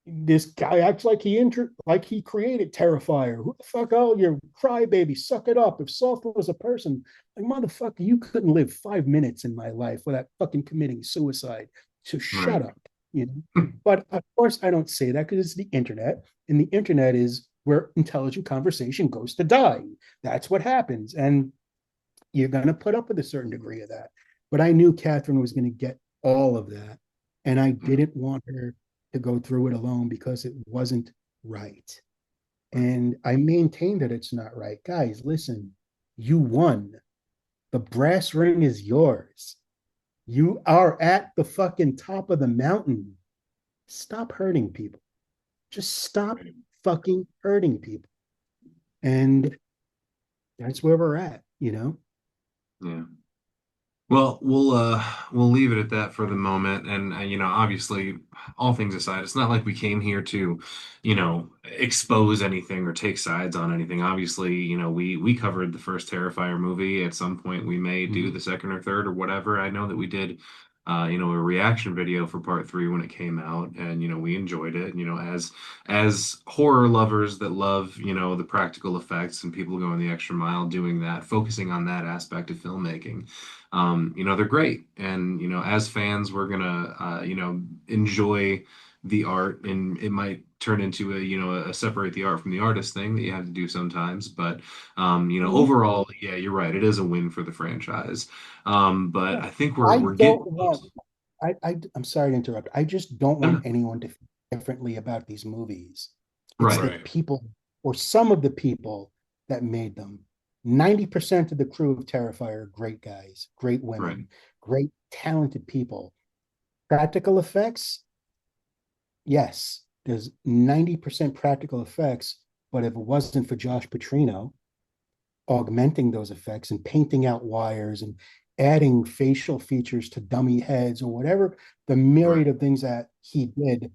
this guy acts like he created Terrifier. Who the fuck? Oh, you're crybaby. Suck it up. If Soft was a person, like, motherfucker, you couldn't live 5 minutes in my life without fucking committing suicide. So shut Right. up, you know. But of course, I don't say that because it's the internet, and the internet is where intelligent conversation goes to die. That's what happens, and you're going to put up with a certain degree of that. But I knew Catherine was going to get all of that. And I Yeah. didn't want her to go through it alone because it wasn't right. And I maintain that it's not right. Guys, listen, you won. The brass ring is yours. You are at the fucking top of the mountain. Stop hurting people. Just stop fucking hurting people. And that's where we're at, you know? Yeah. Well, we'll leave it at that for the moment. And obviously, all things aside, it's not like we came here to, expose anything or take sides on anything. Obviously, we covered the first Terrifier movie. At some point, we may do Mhm. the second or third or whatever. I know that we did, a reaction video for part three when it came out, and we enjoyed it. As horror lovers that love, the practical effects and people going the extra mile doing that, focusing on that aspect of filmmaking. They're great. And, as fans, we're gonna, enjoy the art, and it might turn into a separate the art from the artist thing that you have to do sometimes. But, Mhm. overall, yeah, you're right. It is a win for the franchise. But Yeah. I think I we're getting don't want close. I'm sorry to interrupt. I just don't want anyone to feel differently about these movies. It's Right, the Right. people, or some of the people that made them. 90% of the crew of Terrifier are great guys, great right, women, great talented people. Practical effects, yes, there's 90% practical effects, but if it wasn't for Josh Petrino augmenting those effects and painting out wires and adding facial features to dummy heads or whatever, the right. myriad of things that he did,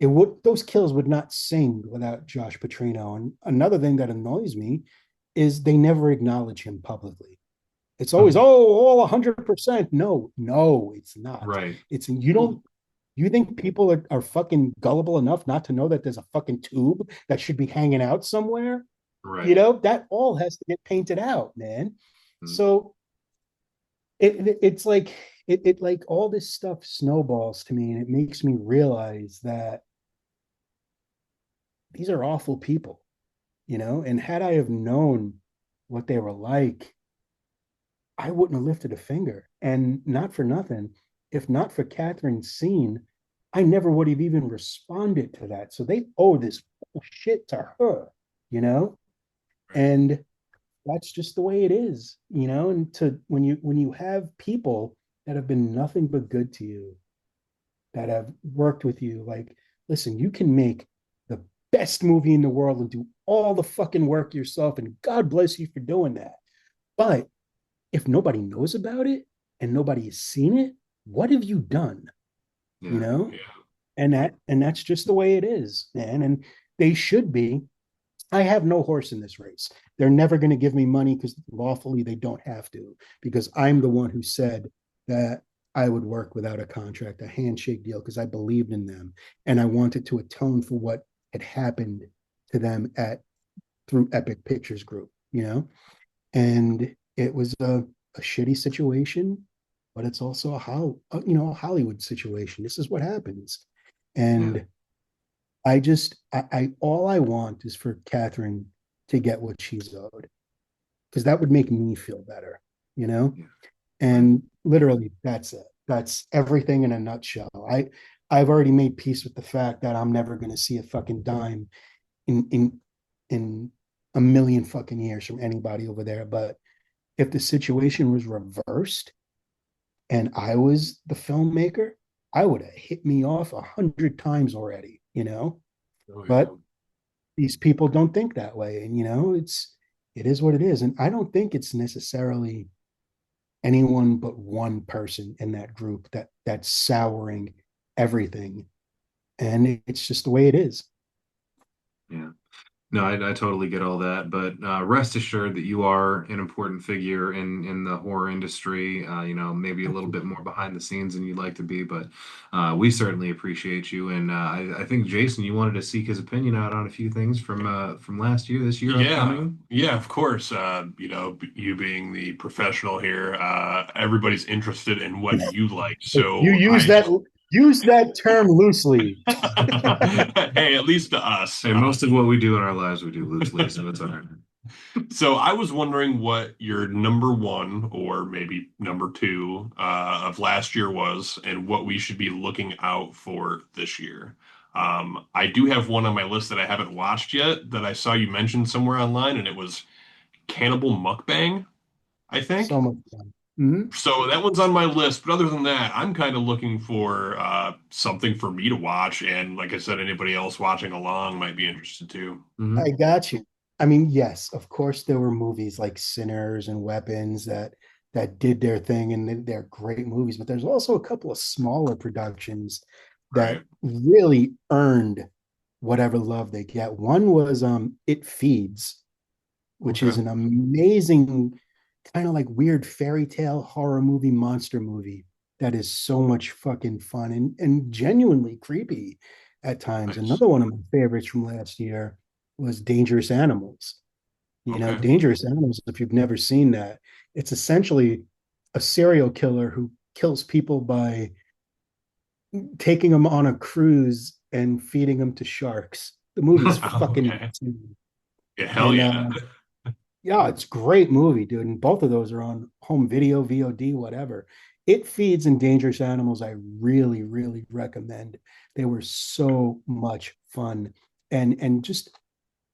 it would those kills would not sing without Josh Petrino. And another thing that annoys me is they never acknowledge him publicly. It's always, oh, all 100%. No, no, it's not. Right. It's you Well, don't you think people are fucking gullible enough not to know that there's a fucking tube that should be hanging out somewhere? You right. know, that all has to get painted out, man. Mm. So it's like it like all this stuff snowballs to me, and it makes me realize that these are awful people, you know. And had I have known what they were like, I wouldn't have lifted a finger. And not for nothing, if not for Catherine's scene, I never would have even responded to that. So they owe this shit to her, you know. Right. And that's just the way it is, you know. And to when you have people that have been nothing but good to you, that have worked with you, like, listen, you can make the best movie in the world and do all the fucking work yourself, and God bless you for doing that. But if nobody knows about it and nobody has seen it, what have you done? You Yeah. know? Yeah. And that's just the way it is, man. And they should be. I have no horse in this race. They're never going to give me money because lawfully they don't have to, because I'm the one who said that I would work without a contract, a handshake deal, because I believed in them and I wanted to atone for what had happened to them at through Epic Pictures Group, you know? And it was a shitty situation, but it's also a Hollywood situation. This is what happens. Yeah. And I all I want is for Catherine to get what she's owed, because that would make me feel better, you know? Yeah. Right. And literally that's it. That's everything in a nutshell. I've already made peace with the fact that I'm never going to see a fucking dime in a million fucking years from anybody over there. But if the situation was reversed and I was the filmmaker, I would have hit me off 100 times already, you know? Oh, yeah. But these people don't think that way. And, it is what it is. And I don't think it's necessarily anyone but one person in that group that's souring everything. And it's just the way it is. Yeah. No, I totally get all that, but rest assured that you are an important figure in the horror industry. Maybe a little bit more behind the scenes than you'd like to be, but we certainly appreciate you. And I think Jason, you wanted to seek his opinion out on a few things from last year, this year Yeah, upcoming. yeah, of course. You being the professional here, everybody's interested in what you like. You So I use that term loosely. hey, at least to us. And most of what we do in our lives, we do loosely, so it's all right. So I was wondering what your number one or maybe number two of last year was, and what we should be looking out for this year. I do have one on my list that I haven't watched yet that I saw you mention somewhere online, and it was Cannibal Mukbang, I So think. much fun. Mhm. So that one's on my list, but other than that, I'm kind of looking for something for me to watch, and like I said, anybody else watching along might be interested too. I Hmm. got you. I mean, yes, of course, there were movies like Sinners and Weapons that did their thing, and they're great movies. But there's also a couple of smaller productions that Right. really earned whatever love they get. One was It Feeds, which Okay. is an amazing kind of like weird fairy tale horror movie, monster movie that is so much fucking fun and genuinely creepy at times. Nice. Another one of my favorites from last year was Dangerous Animals. Okay. Dangerous Animals, if you've never seen that, it's essentially a serial killer who kills people by taking them on a cruise and feeding them to sharks. The movie's fucking Okay. insane. Yeah, hell And yeah. yeah, it's a great movie, dude. And both of those are on home video, VOD, whatever. It Feeds and Dangerous Animals, I really, really recommend. They were so much fun. And just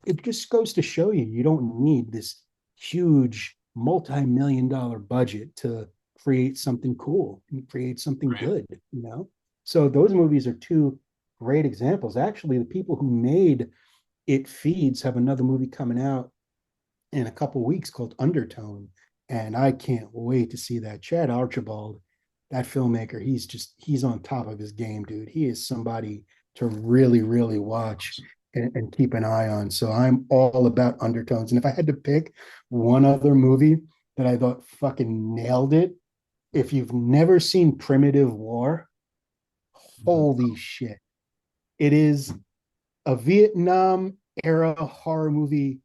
it just goes to show you you don't need this huge multi-million dollar budget to create something cool and create something Right. good. So those movies are two great examples. Actually, the people who made It Feeds have another movie coming out in a couple weeks called Undertone, and I can't wait to see that. Chad Archibald, that filmmaker, he's on top of his game, dude. He is somebody to really, really watch and keep an eye on. So I'm all about Undertones. And if I had to pick one other movie that I thought fucking nailed it, if you've never seen Primitive War, holy shit. It is a Vietnam era horror movie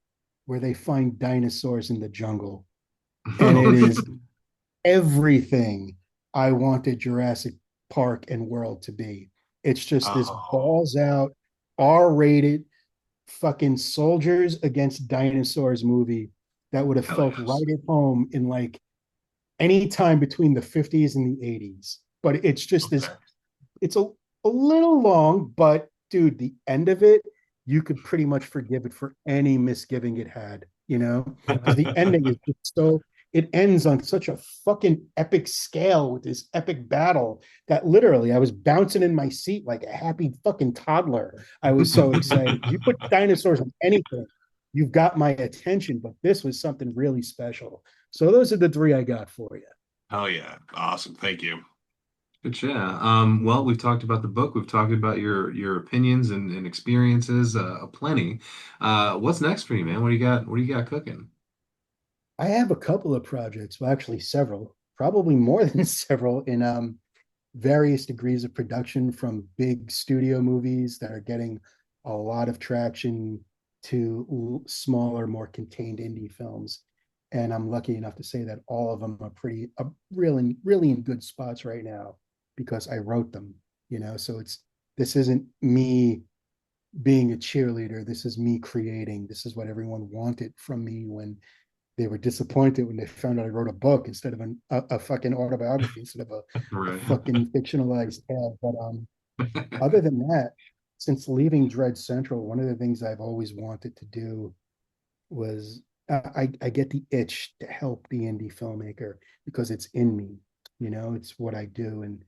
where they find dinosaurs in the jungle. And it is everything I wanted Jurassic Park and World to be. It's just this Oh, balls out, R-rated fucking soldiers against dinosaurs movie that would have hell felt yes. right at home in like any time between the 50s and the 80s. But it's just this, Okay. it's a little long, but dude, the end of it, you could pretty much forgive it for any misgiving it had, because the ending is just it ends on such a fucking epic scale with this epic battle that literally I was bouncing in my seat like a happy fucking toddler. I was so excited. You put dinosaurs on anything, you've got my attention, but this was something really special. So those are the three I got for you. Hell yeah. Awesome. Thank you. Good, yeah. Well, we've talked about the book. We've talked about your opinions and experiences, plenty. What's next for you, man? What do you got? What do you got cooking? I have a couple of projects, well, actually several, probably more than several, in various degrees of production, from big studio movies that are getting a lot of traction to smaller, more contained indie films. And I'm lucky enough to say that all of them are really, really in good spots right now because I wrote them. So this isn't me being a cheerleader. This is me creating. This is what everyone wanted from me when they were disappointed when they found out I wrote a book instead of a fucking autobiography, instead of a Right. fucking fictionalized tale. But other than that, since leaving Dread Central, one of the things I've always wanted to do was I get the itch to help the indie filmmaker because it's in me, it's what I do. And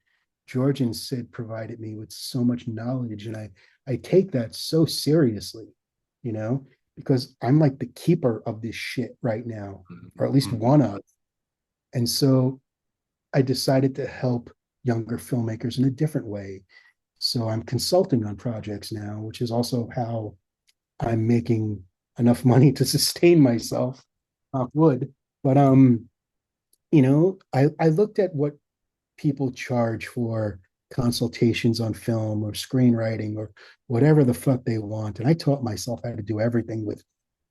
George and Sid provided me with so much knowledge, and I take that so seriously, you know, because I'm like the keeper of this shit right now, or at least Mhm. one of. And so I decided to help younger filmmakers in a different way. So I'm consulting on projects now, which is also how I'm making enough money to sustain myself. Wood. But I looked at what people charge for consultations on film or screenwriting or whatever the fuck they want. And I taught myself how to do everything with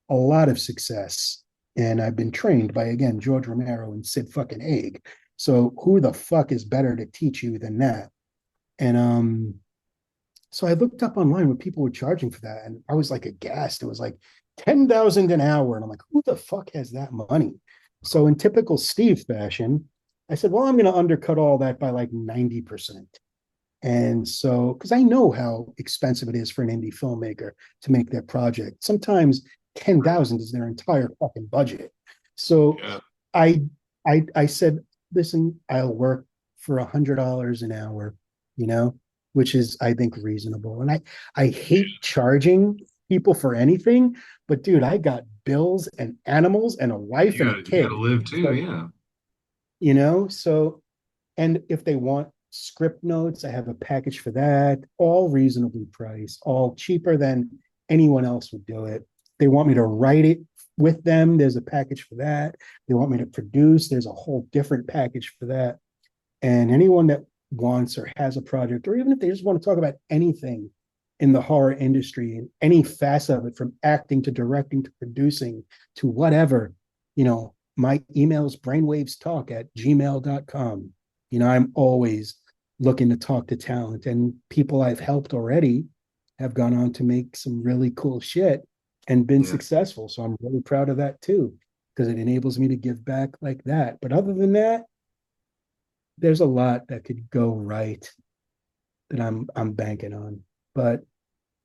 a lot of success. And I've been trained by, again, George Romero and Sid fucking Haig. So who the fuck is better to teach you than that? And so I looked up online what people were charging for that, and I was like aghast. It was like 10,000 an hour, and I'm like, who the fuck has that money? So in typical Steve fashion, I said, well, I'm going to undercut all that by like 90%. And so, because I know how expensive it is for an indie filmmaker to make their project, sometimes Right. 10,000 is their entire fucking budget. So Yeah. I, I said, listen, I'll work for $100 an hour, you know, which is, I think, reasonable. And I hate charging people for anything, but dude, I got bills and animals and a wife and a You gotta kid. live too, So, yeah. so, and if they want script notes, I have a package for that, all reasonably priced, all cheaper than anyone else would do it. They want me to write it with them, there's a package for that. They want me to produce, there's a whole different package for that. And anyone that wants or has a project, or even if they just want to talk about anything in the horror industry and any facet of it, from acting to directing to producing to whatever, my email is brainwavestalk@gmail.com. I'm always looking to talk to talent, and people I've helped already have gone on to make some really cool shit and been Yeah. successful. So I'm really proud of that too, because it enables me to give back like that. But other than that, there's a lot that could go right that I'm banking on. But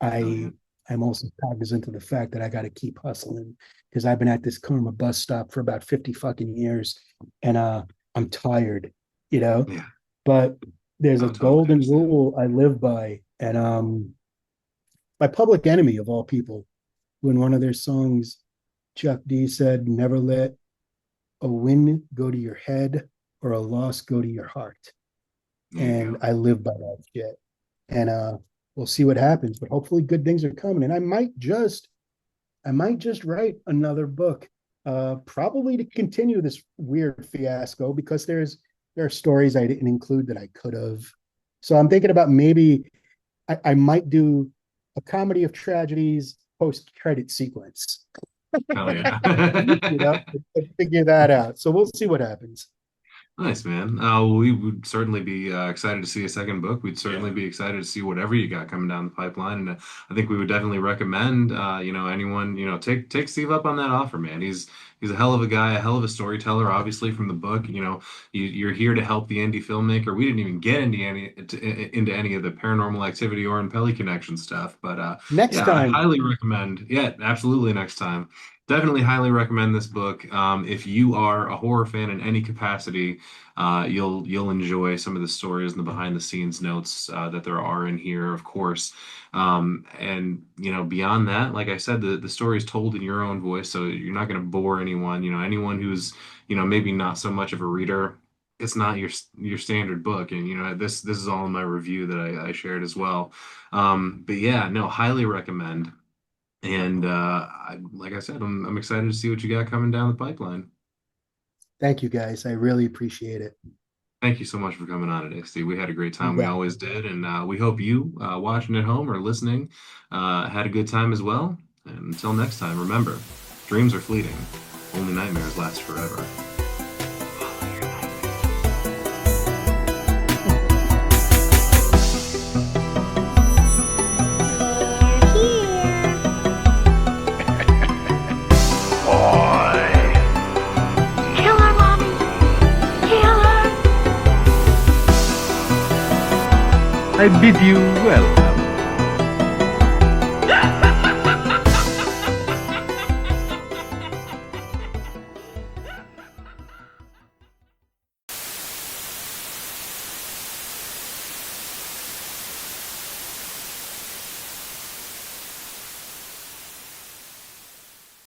Oh yeah. I I'm also cognizant of the fact that I got to keep hustling because I've been at this karma bus stop for about 50 fucking years, and I'm tired, you know. Yeah. But there's a Oh, totally golden understand. rule I live by, and my Public Enemy of all people, when one of their songs, Chuck D said, "Never let a win go to your head or a loss go to your heart." There you And go. I live by that shit. And we'll see what happens, but hopefully good things are coming. And I might just write another book, probably to continue this weird fiasco, because there are stories I didn't include that I could have. So I'm thinking about maybe I might do a comedy of tragedies post credit sequence. Hell yeah. you know, figure that out. So we'll see what happens. Nice, man. We would certainly be excited to see a second book. We'd certainly Yeah. be excited to see whatever you got coming down the pipeline. And I think we would definitely recommend, anyone, take Steve up on that offer, man. He's a hell of a guy, a hell of a storyteller, obviously from the book. You're here to help the indie filmmaker. We didn't even get into any of the paranormal activity or Peli connection stuff, but Next yeah, I time, highly recommend. Yeah, absolutely. Next time. Definitely highly recommend this book. If you are a horror fan in any capacity, you'll enjoy some of the stories and the behind the scenes notes that there are in here, of course. And beyond that, like I said, the story is told in your own voice, so you're not going to bore anyone. Anyone who's maybe not so much of a reader. It's not your standard book, and this is all in my review that I shared as well. But yeah, no, highly recommend. And like I said, I'm excited to see what you got coming down the pipeline. thank you guys. I really appreciate it. Thank you so much for coming on today, Steve. We had a great You time. We got it. always did. And we hope you, watching at home or listening, had a good time as well. And until next time, remember, dreams are fleeting. Only nightmares last forever. I bid you well.